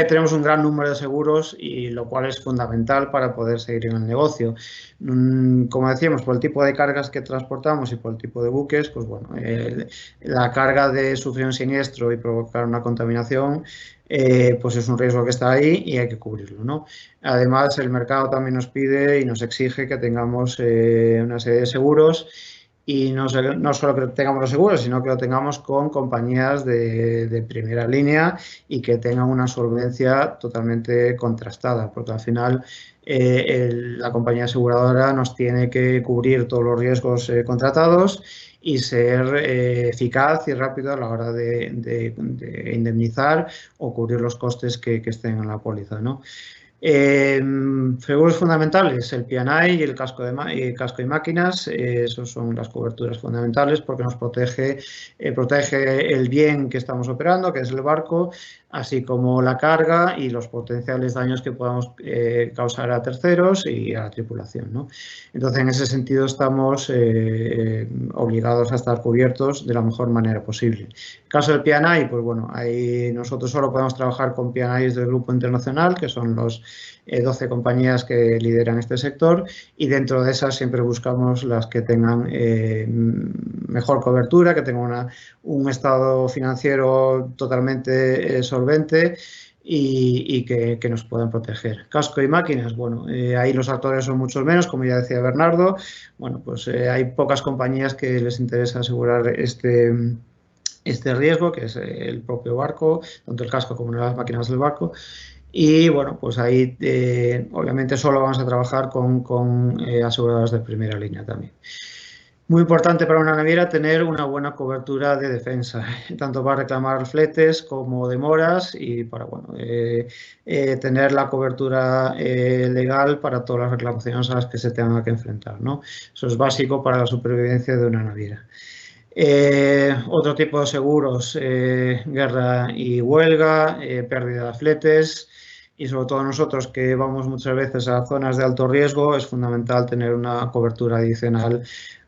D: tenemos un gran número de seguros y lo cual es fundamental para poder seguir en el negocio. Como decíamos, por el tipo de cargas que transportamos y por el tipo de buques, pues bueno, la carga de sufrir un siniestro y provocar una contaminación, pues es un riesgo que está ahí y hay que cubrirlo, ¿no? Además, el mercado también nos pide y nos exige que tengamos una serie de seguros y no solo que tengamos los seguros, sino que lo tengamos con compañías de primera línea y que tengan una solvencia totalmente contrastada, porque al final la compañía aseguradora nos tiene que cubrir todos los riesgos contratados y ser eficaz y rápido a la hora de indemnizar o cubrir los costes que estén en la póliza, ¿no? Seguros fundamentales, el P&I y el casco y máquinas, esos son las coberturas fundamentales porque nos protege el bien que estamos operando, que es el barco, así como la carga y los potenciales daños que podamos causar a terceros y a la tripulación, ¿no? Entonces, en ese sentido estamos obligados a estar cubiertos de la mejor manera posible. En el caso del P&I, pues bueno, ahí nosotros solo podemos trabajar con P&Is del grupo internacional, que son los 12 compañías que lideran este sector, y dentro de esas siempre buscamos las que tengan mejor cobertura, que tengan un estado financiero totalmente solvente y que nos puedan proteger. Casco y máquinas, bueno, ahí los actores son muchos menos, como ya decía Bernardo. Bueno, pues hay pocas compañías que les interesa asegurar este riesgo, que es el propio barco, tanto el casco como las máquinas del barco. Y bueno, pues ahí obviamente solo vamos a trabajar con aseguradoras de primera línea también. Muy importante para una naviera tener una buena cobertura de defensa, tanto para reclamar fletes como demoras y para tener la cobertura legal para todas las reclamaciones a las que se tengan que enfrentar, ¿no? Eso es básico para la supervivencia de una naviera. Otro tipo de seguros, guerra y huelga, pérdida de fletes. Y sobre todo nosotros que vamos muchas veces a zonas de alto riesgo, es fundamental tener una cobertura adicional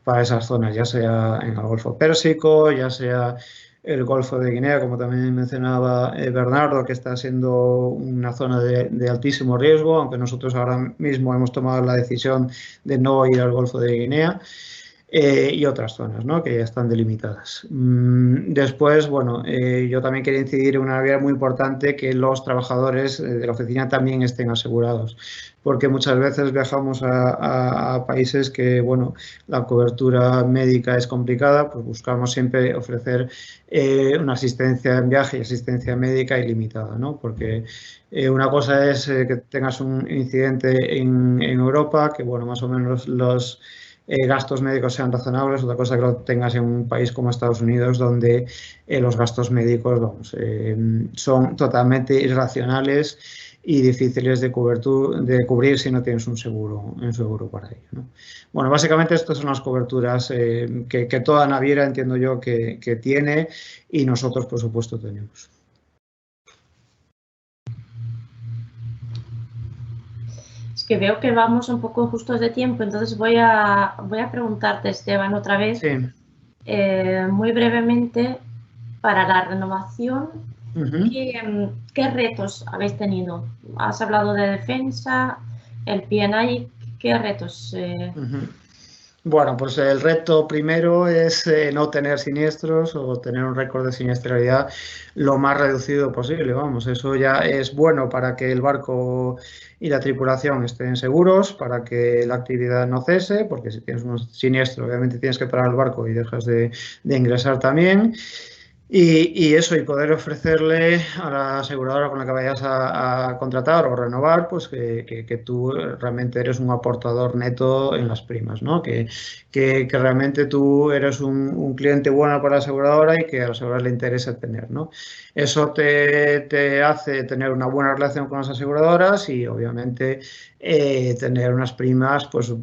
D: para esas zonas, ya sea en el Golfo Pérsico, ya sea el Golfo de Guinea, como también mencionaba Bernardo, que está siendo una zona de altísimo riesgo, aunque nosotros ahora mismo hemos tomado la decisión de no ir al Golfo de Guinea. Y otras zonas, ¿no?, que ya están delimitadas. Después, bueno, yo también quería incidir en una área muy importante, que los trabajadores de la oficina también estén asegurados, porque muchas veces viajamos a países que, bueno, la cobertura médica es complicada, pues buscamos siempre ofrecer una asistencia en viaje y asistencia médica ilimitada, ¿no? Porque una cosa es que tengas un incidente en Europa, que, bueno, más o menos los gastos médicos sean razonables, otra cosa que lo tengas en un país como Estados Unidos, donde los gastos médicos son totalmente irracionales y difíciles de cubrir si no tienes un seguro para ello, ¿no? Bueno, básicamente estas son las coberturas que toda naviera, entiendo yo, que tiene, y nosotros, por supuesto, tenemos.
A: Que veo que vamos un poco justos de tiempo, entonces voy a preguntarte, Esteban, otra vez,
D: sí.
A: Muy brevemente, para la renovación, ¿qué retos habéis tenido? Has hablado de defensa, el P&I, ¿qué retos?
D: Bueno, pues el reto primero es no tener siniestros o tener un récord de siniestralidad lo más reducido posible. Vamos, eso ya es bueno para que el barco y la tripulación estén seguros, para que la actividad no cese, porque si tienes un siniestro, obviamente tienes que parar el barco y dejas de ingresar también. Y eso, y poder ofrecerle a la aseguradora con la que vayas a contratar o renovar, pues que tú realmente eres un aportador neto en las primas, ¿no? Que realmente tú eres un cliente bueno para la aseguradora y que a la aseguradora le interesa tener, ¿no? Eso te hace tener una buena relación con las aseguradoras y obviamente tener unas primas, pues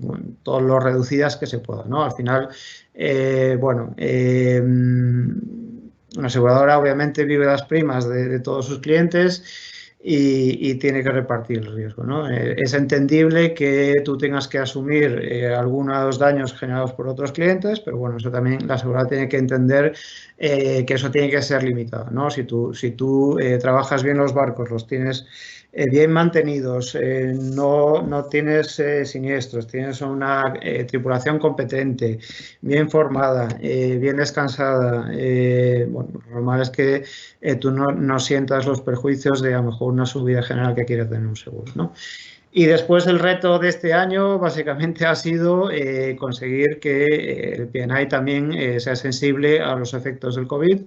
D: todo lo reducidas que se puedan, ¿no? Al final, bueno, una aseguradora obviamente vive las primas de todos sus clientes y tiene que repartir el riesgo, ¿no? Es entendible que tú tengas que asumir algunos daños generados por otros clientes, pero bueno, eso también la aseguradora tiene que entender que eso tiene que ser limitado, ¿no? Si tú trabajas bien los barcos, los tienes bien mantenidos, no tienes siniestros, tienes una tripulación competente, bien formada, bien descansada. Bueno, lo normal es que tú no sientas los perjuicios de a lo mejor una subida general que quiere tener un seguro, ¿no? Y después el reto de este año básicamente ha sido conseguir que el P&I también sea sensible a los efectos del COVID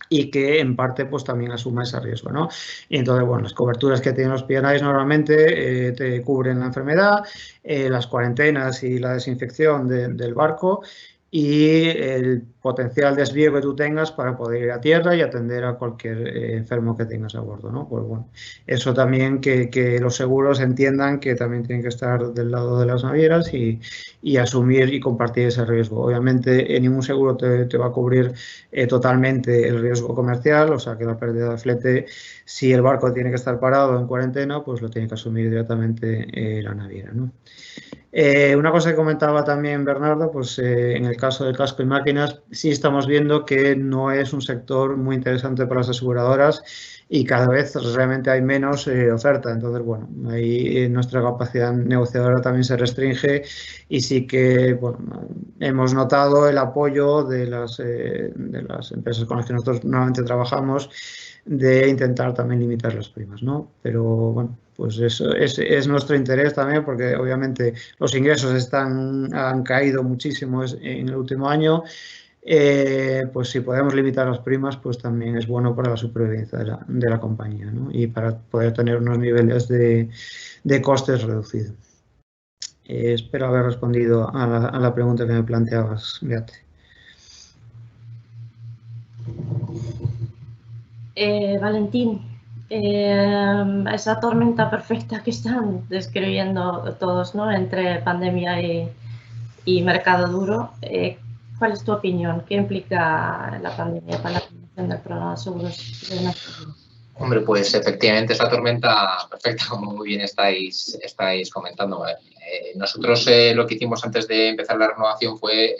D: y que en parte pues también asuma ese riesgo, ¿no? Y entonces, bueno, las coberturas que tienen los P&Is normalmente te cubren la enfermedad, las cuarentenas y la desinfección del barco y el potencial desvío que tú tengas para poder ir a tierra y atender a cualquier enfermo que tengas a bordo, ¿no? Pues bueno, eso también que los seguros entiendan que también tienen que estar del lado de las navieras y asumir y compartir ese riesgo. Obviamente, ningún seguro te va a cubrir totalmente el riesgo comercial, o sea que la pérdida de flete, si el barco tiene que estar parado en cuarentena, pues lo tiene que asumir directamente la naviera, ¿no? Una cosa que comentaba también Bernardo, pues en el caso del casco y máquinas, sí estamos viendo que no es un sector muy interesante para las aseguradoras y cada vez realmente hay menos oferta. Entonces, bueno, ahí nuestra capacidad negociadora también se restringe y sí que, bueno, hemos notado el apoyo de las empresas con las que nosotros normalmente trabajamos de intentar también limitar las primas, ¿no? Pero, bueno, pues eso es nuestro interés también porque obviamente los ingresos han caído muchísimo en el último año. Pues si podemos limitar las primas, pues también es bueno para la supervivencia de la compañía, ¿no? Y para poder tener unos niveles de costes reducidos. Espero haber respondido a la pregunta que me planteabas, Beate.
A: Valentín, esa tormenta perfecta que están describiendo todos, ¿no? Entre pandemia y mercado duro, ¿cuál es tu opinión? ¿Qué implica la pandemia para la promoción del programa de seguros de navegación?
C: Hombre, pues efectivamente esta tormenta perfecta, como muy bien estáis comentando. Nosotros lo que hicimos antes de empezar la renovación fue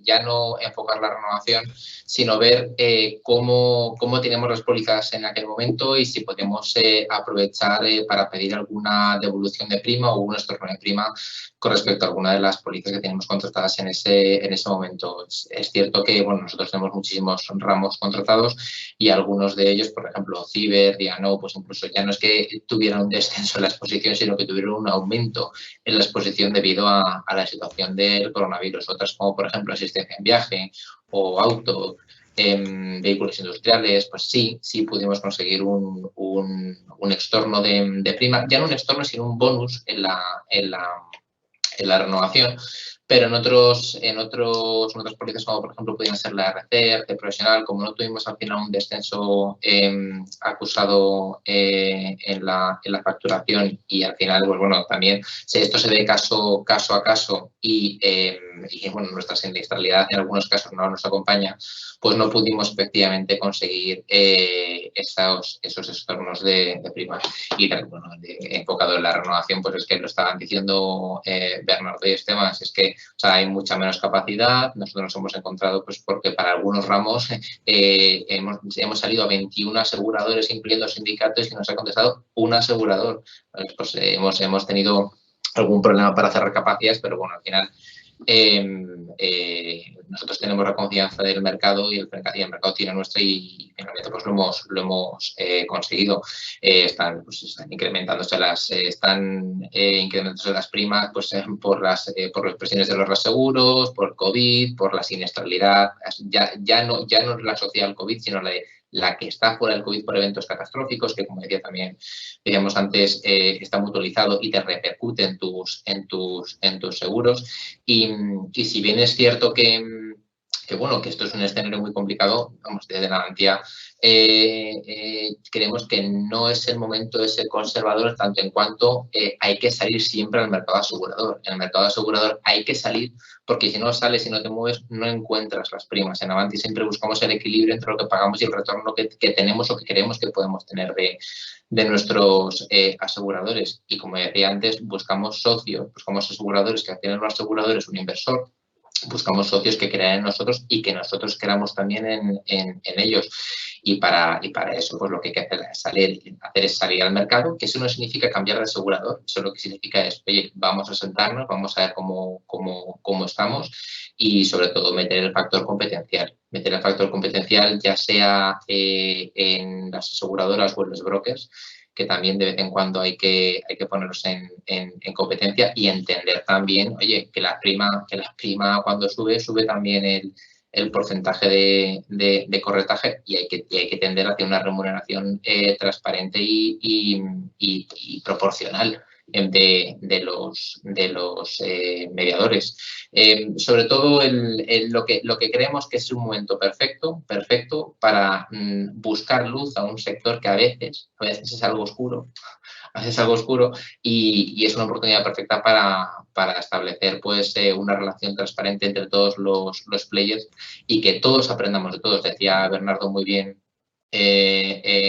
C: ya no enfocar la renovación, sino ver cómo teníamos las pólizas en aquel momento y si podemos aprovechar para pedir alguna devolución de prima o un estorno de prima con respecto a alguna de las pólizas que tenemos contratadas en ese momento. Es cierto que bueno, nosotros tenemos muchísimos ramos contratados y algunos de ellos, por ejemplo, Ciber, Diano, pues incluso ya no es que tuvieran un descenso en la exposición, sino que tuvieron un aumento en la exposición debido a la situación del coronavirus. Otras como, por ejemplo, asistencia en viaje o auto, vehículos industriales, pues sí pudimos conseguir un extorno de prima, ya no un extorno, sino un bonus en la renovación, pero en otras pólizas como por ejemplo podrían ser la RC profesional, como no tuvimos al final un descenso acusado en la facturación y al final, pues bueno, también esto se ve caso a caso y bueno, nuestra siniestralidad en algunos casos no nos acompaña, pues no pudimos efectivamente conseguir esos estornos de prima. Y bueno, enfocado en la renovación, pues es que lo estaban diciendo Bernardo y Esteban, es que o sea, hay mucha menos capacidad. Nosotros nos hemos encontrado, pues porque para algunos ramos hemos salido a 21 aseguradores, incluyendo sindicatos, y nos ha contestado un asegurador. Pues hemos tenido algún problema para cerrar capacidades, pero bueno, al final nosotros tenemos la confianza del mercado y el mercado tiene nuestra y finalmente pues lo hemos conseguido. Están incrementándose las primas pues, por las presiones de los reaseguros, por COVID, por la siniestralidad, ya no la asociada al COVID, sino la que está fuera del COVID por eventos catastróficos, que como decíamos antes, está mutualizado y te repercute en tus seguros. Y si bien es cierto que esto es un escenario muy complicado, vamos, desde Navantia creemos que no es el momento de ser conservadores, tanto en cuanto hay que salir siempre al mercado asegurador. En el mercado asegurador hay que salir porque si no sales y no te mueves, no encuentras las primas. En Avanti siempre buscamos el equilibrio entre lo que pagamos y el retorno que tenemos o que creemos que podemos tener de nuestros aseguradores. Y como decía antes, buscamos socios, buscamos aseguradores que al final un asegurador es un inversor. Buscamos socios que crean en nosotros y que nosotros creamos también en ellos. Y para eso, pues lo que hay que hacer es salir al mercado, que eso no significa cambiar de asegurador. Eso lo que significa es, oye, vamos a sentarnos, vamos a ver cómo estamos y sobre todo meter el factor competencial. Meter el factor competencial ya sea en las aseguradoras o en los brokers, que también de vez en cuando hay que ponerlos en competencia y entender también, oye, que la prima cuando sube también el porcentaje de corretaje y hay que tender hacia una remuneración transparente y proporcional de los mediadores. Sobre todo lo que creemos que es un momento perfecto para buscar luz a un sector que a veces es algo oscuro. Y es una oportunidad perfecta para establecer pues una relación transparente entre todos los players y que todos aprendamos de todos. Decía Bernardo muy bien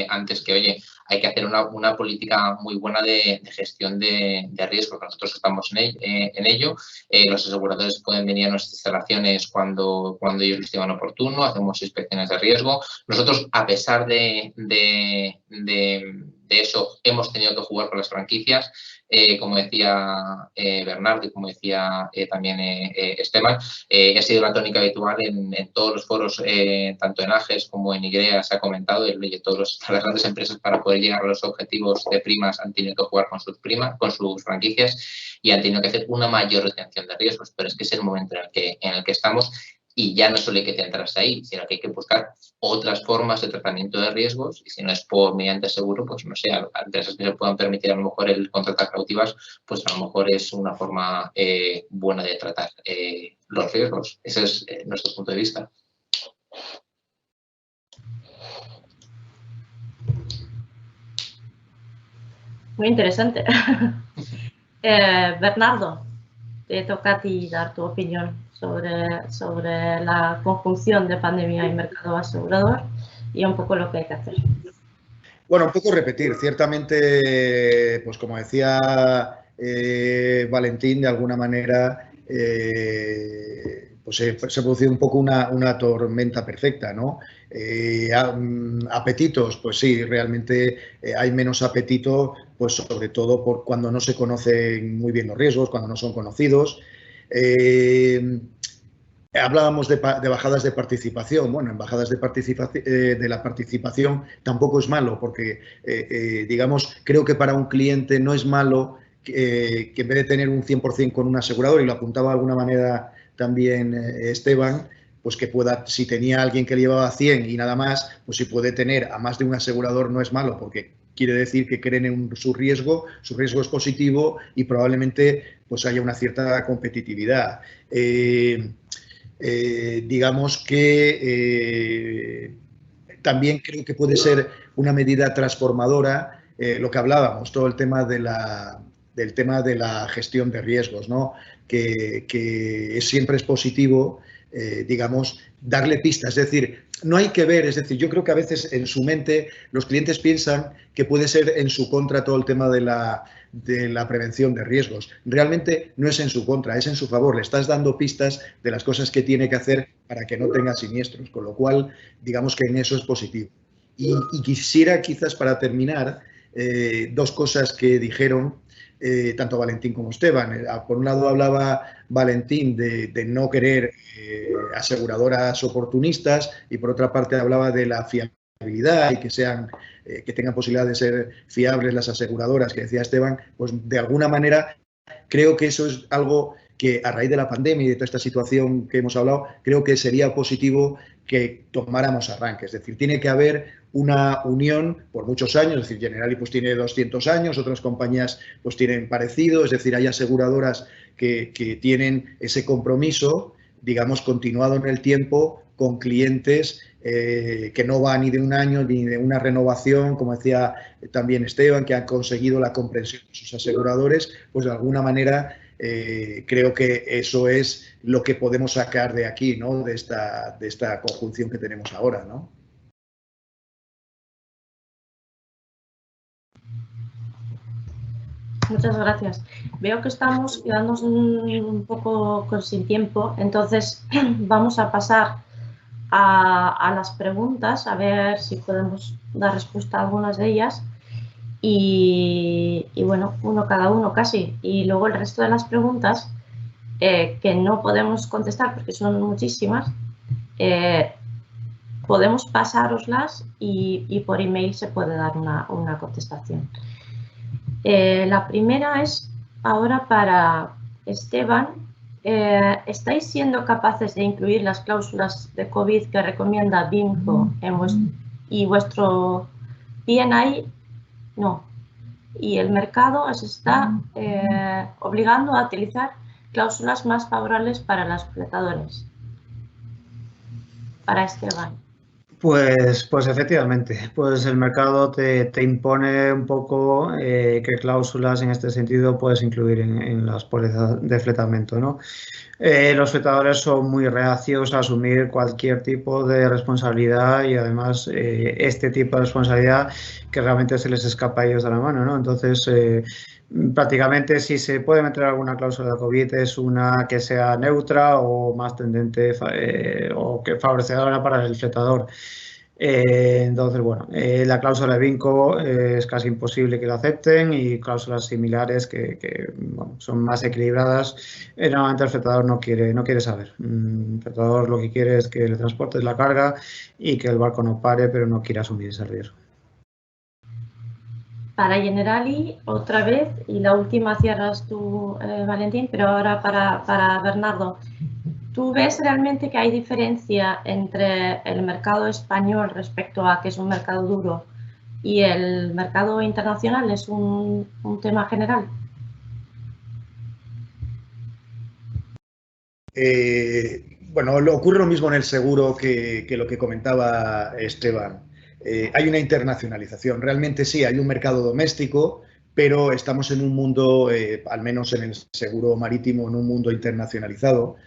C: antes que, oye, hay que hacer una política muy buena de gestión de riesgos. Nosotros estamos en ello. Los aseguradores pueden venir a nuestras instalaciones cuando ellos lo estiman oportuno. Hacemos inspecciones de riesgo. Nosotros, a pesar de eso, hemos tenido que jugar con las franquicias. Como decía Bernardo y como decía también Esteban, ha sido la tónica habitual en todos los foros, tanto en AGES como en IGREA se ha comentado, todas las grandes empresas para poder llegar a los objetivos de primas han tenido que jugar con sus franquicias y han tenido que hacer una mayor retención de riesgos, pero es que es el momento en el que estamos. Y ya no solo hay que centrarse ahí, sino que hay que buscar otras formas de tratamiento de riesgos y si no es mediante seguro, pues no sé, a empresas que se puedan permitir a lo mejor el contratar cautivas, pues a lo mejor es una forma buena de tratar los riesgos. Ese es nuestro punto de vista.
A: Muy interesante. Bernardo, te toca a ti dar tu opinión sobre la conjunción de pandemia y mercado asegurador y un poco lo que hay que hacer.
E: Bueno, un poco repetir. Ciertamente, pues como decía Valentín, de alguna manera pues se ha producido un poco una tormenta perfecta, ¿no? Apetitos, pues sí, realmente hay menos apetito, pues sobre todo por cuando no se conocen muy bien los riesgos, cuando no son conocidos. Hablábamos de bajadas de participación. Bueno, en bajadas de la participación tampoco es malo porque, digamos, creo que para un cliente no es malo que en vez de tener un 100% con un asegurador, y lo apuntaba de alguna manera también Esteban, pues que pueda, si tenía alguien que le llevaba 100 y nada más, pues si puede tener a más de un asegurador no es malo porque quiere decir que creen en su riesgo es positivo y probablemente pues haya una cierta competitividad. Digamos que también creo que puede ser una medida transformadora, lo que hablábamos, todo el tema del tema de la gestión de riesgos, ¿no? Que siempre es positivo, digamos, darle pistas, es decir, no hay que ver, es decir, yo creo que a veces en su mente los clientes piensan que puede ser en su contra todo el tema de la prevención de riesgos. Realmente no es en su contra, es en su favor. Le estás dando pistas de las cosas que tiene que hacer para que no tenga siniestros, con lo cual, digamos que en eso es positivo. Y quisiera quizás para terminar dos cosas que dijeron tanto Valentín como Esteban. Por un lado hablaba Valentín de no querer aseguradoras oportunistas y por otra parte hablaba de la fiabilidad y que tengan posibilidad de ser fiables las aseguradoras, que decía Esteban. Pues de alguna manera creo que eso es algo que a raíz de la pandemia y de toda esta situación que hemos hablado, creo que sería positivo que tomáramos arranque. Es decir, tiene que haber una unión por muchos años. Es decir, Generali pues tiene 200 años, otras compañías pues tienen parecido. Es decir, hay aseguradoras que tienen ese compromiso, digamos, continuado en el tiempo con clientes que no va ni de un año ni de una renovación, como decía también Esteban, que han conseguido la comprensión de sus aseguradores. Pues de alguna manera creo que eso es lo que podemos sacar de aquí, ¿no? De esta conjunción que tenemos ahora, ¿no?
A: Muchas gracias. Veo que estamos quedándonos un poco sin tiempo, entonces vamos a pasar a las preguntas, a ver si podemos dar respuesta a algunas de ellas. Y bueno, uno cada uno casi. Y luego el resto de las preguntas que no podemos contestar porque son muchísimas, podemos pasároslas y por email se puede dar una contestación. La primera es ahora para Esteban. ¿Estáis siendo capaces de incluir las cláusulas de COVID que recomienda BIMCO y vuestro PNI? No. Y el mercado os está obligando a utilizar cláusulas más favorables para los fletadores. Para Esteban.
D: Pues efectivamente, pues el mercado te impone un poco qué cláusulas en este sentido puedes incluir en las pólizas de fletamento, ¿no? Los fletadores son muy reacios a asumir cualquier tipo de responsabilidad y además este tipo de responsabilidad que realmente se les escapa a ellos de la mano, ¿no? Entonces, prácticamente si se puede meter alguna cláusula de COVID es una que sea neutra o más tendente o que favorecedora para el fletador. Entonces, bueno, la cláusula de BIMCO es casi imposible que la acepten y cláusulas similares que bueno, son más equilibradas. Normalmente el fletador no quiere saber. El fletador lo que quiere es que le transportes la carga y que el barco no pare, pero no quiere asumir ese riesgo.
A: Para Generali, otra vez, y la última cierras tú, Valentín, pero ahora para Bernardo. ¿Tú ves realmente que hay diferencia entre el mercado español respecto a que es un mercado duro y el mercado internacional? ¿Es un tema general?
E: Bueno, ocurre lo mismo en el seguro que lo que comentaba Esteban. Hay una internacionalización. Realmente sí, hay un mercado doméstico, pero estamos en un mundo, al menos en el seguro marítimo, en un mundo internacionalizado.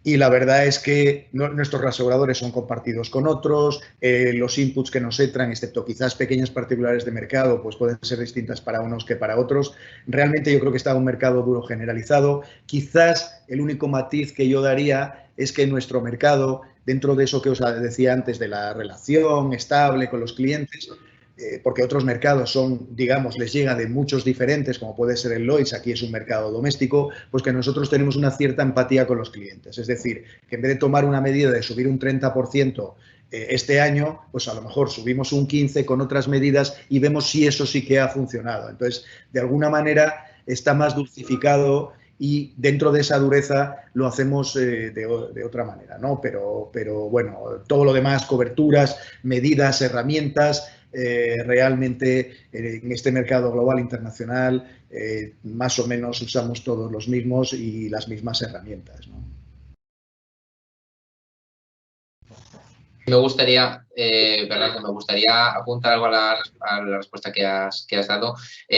E: Y la verdad es que nuestros aseguradores son compartidos con otros, los inputs que nos entran, excepto quizás pequeñas particulares de mercado, pues pueden ser distintas para unos que para otros. Realmente yo creo que está un mercado duro generalizado. Quizás el único matiz que yo daría es que nuestro mercado, dentro de eso que os decía antes de la relación estable con los clientes, porque otros mercados son, digamos, les llega de muchos diferentes, como puede ser el Lloyds, aquí es un mercado doméstico, pues que nosotros tenemos una cierta empatía con los clientes. Es decir, que en vez de tomar una medida de subir un 30% este año, pues a lo mejor subimos un 15% con otras medidas y vemos si eso sí que ha funcionado. Entonces, de alguna manera está más dulcificado y dentro de esa dureza lo hacemos de otra manera, ¿no? Pero bueno, todo lo demás, coberturas, medidas, herramientas, realmente en este mercado global internacional más o menos usamos todos los mismos y las mismas herramientas, ¿no?
C: Me gustaría, Bernardo, me gustaría apuntar algo a la respuesta que has dado.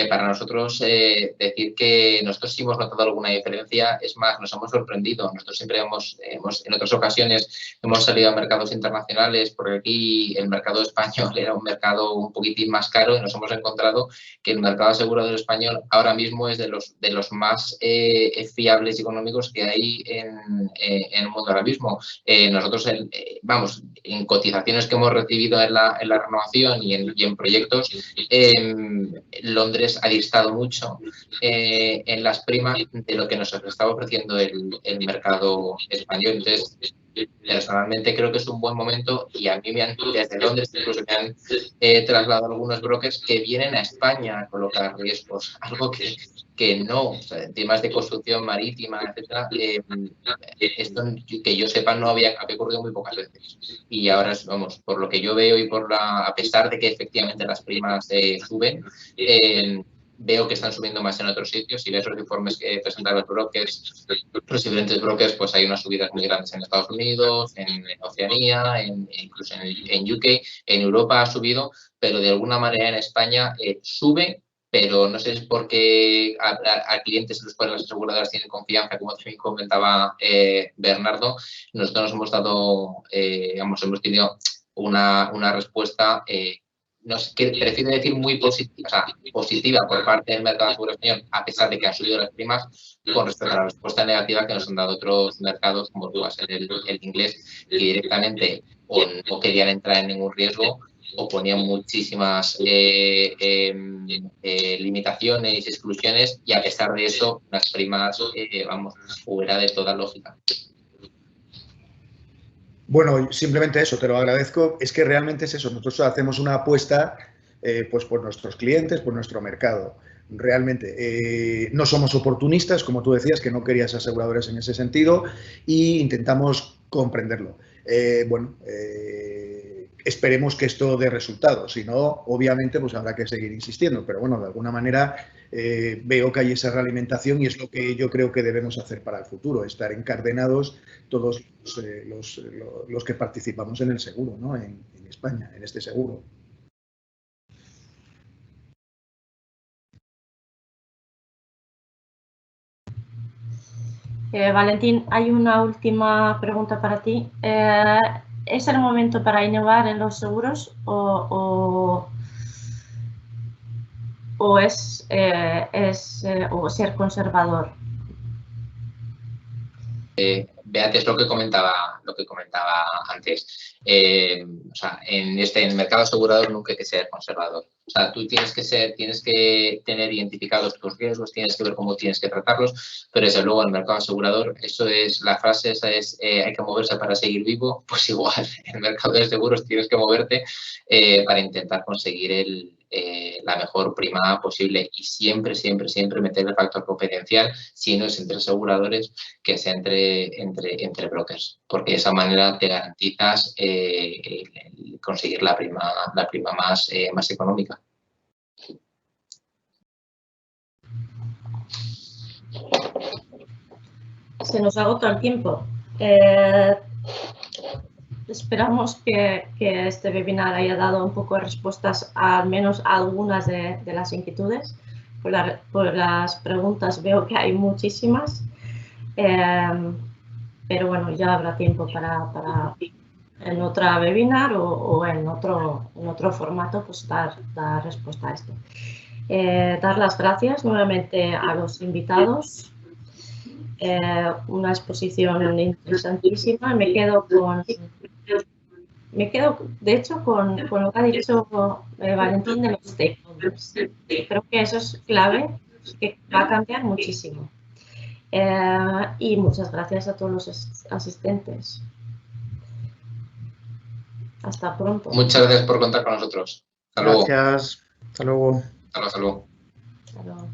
C: Para nosotros, decir que nosotros sí hemos notado alguna diferencia, es más, nos hemos sorprendido. Nosotros siempre en otras ocasiones hemos salido a mercados internacionales, porque aquí el mercado español era un mercado un poquitín más caro y nos hemos encontrado que el mercado asegurador español ahora mismo es de los más fiables y económicos que hay en el mundo ahora mismo. Nosotros, vamos, en cotizaciones que hemos recibido en la renovación y en proyectos, Londres ha distado mucho en las primas de lo que nos estaba ofreciendo el mercado español. Entonces, personalmente creo que es un buen momento y a mí desde Londres incluso me han trasladado algunos brokers que vienen a España a colocar riesgos, algo que no, o sea, temas de construcción marítima, etcétera, esto que yo sepa no había ocurrido muy pocas veces. Y ahora, vamos, por lo que yo veo y a pesar de que efectivamente las primas suben, veo que están subiendo más en otros sitios y ves los informes que presentan los brokers, los diferentes brokers, pues hay unas subidas muy grandes en Estados Unidos, en Oceanía, incluso en UK, en Europa ha subido, pero de alguna manera en España sube, pero no sé si es porque a clientes en los cuales las aseguradoras tienen confianza, como también comentaba Bernardo. Nosotros nos hemos dado, hemos tenido una respuesta no sé, prefiero decir muy positiva, o sea, positiva por parte del mercado de seguro español, a pesar de que han subido las primas, con respecto a la respuesta negativa que nos han dado otros mercados, como puede ser el inglés, que directamente o no querían entrar en ningún riesgo o ponían muchísimas limitaciones y exclusiones, y a pesar de eso, las primas, vamos, fuera de toda lógica.
E: Bueno, simplemente eso, te lo agradezco. Es que realmente es eso. Nosotros hacemos una apuesta pues por nuestros clientes, por nuestro mercado. Realmente no somos oportunistas, como tú decías, que no querías aseguradores en ese sentido, y intentamos comprenderlo. Esperemos que esto dé resultados. Si no, obviamente, pues habrá que seguir insistiendo. Pero bueno, de alguna manera veo que hay esa realimentación y es lo que yo creo que debemos hacer para el futuro, estar encadenados todos los que participamos en el seguro, ¿no? En España, en este seguro.
A: Valentín, hay una última pregunta para ti. ¿Es el momento para innovar en los seguros o ser conservador?
C: Beate, es lo que comentaba antes. O sea, en el mercado asegurador nunca hay que ser conservador. O sea, tú tienes que tener identificados tus riesgos, tienes que ver cómo tienes que tratarlos, pero desde luego en el mercado asegurador, la frase esa es hay que moverse para seguir vivo. Pues igual, en el mercado de seguros tienes que moverte para intentar conseguir la mejor prima posible, y siempre meter el factor competencial, si no es entre aseguradores, que sea entre brokers, porque de esa manera te garantizas conseguir la prima más económica.
A: Se nos agotó el tiempo. Esperamos que este webinar haya dado un poco de respuestas a al menos a algunas de las inquietudes. Por las preguntas veo que hay muchísimas, pero bueno, ya habrá tiempo para en otra webinar o en otro formato, pues dar respuesta a esto. Dar las gracias nuevamente a los invitados. Una exposición interesantísima. Me quedo de hecho con lo que ha dicho Valentín de los stakeholders. Creo que eso es clave, que va a cambiar muchísimo. Y muchas gracias a todos los asistentes. Hasta pronto.
C: Muchas gracias por contar con nosotros. Hasta luego.
D: Gracias. Hasta luego.
C: Hasta luego.
A: Hasta luego.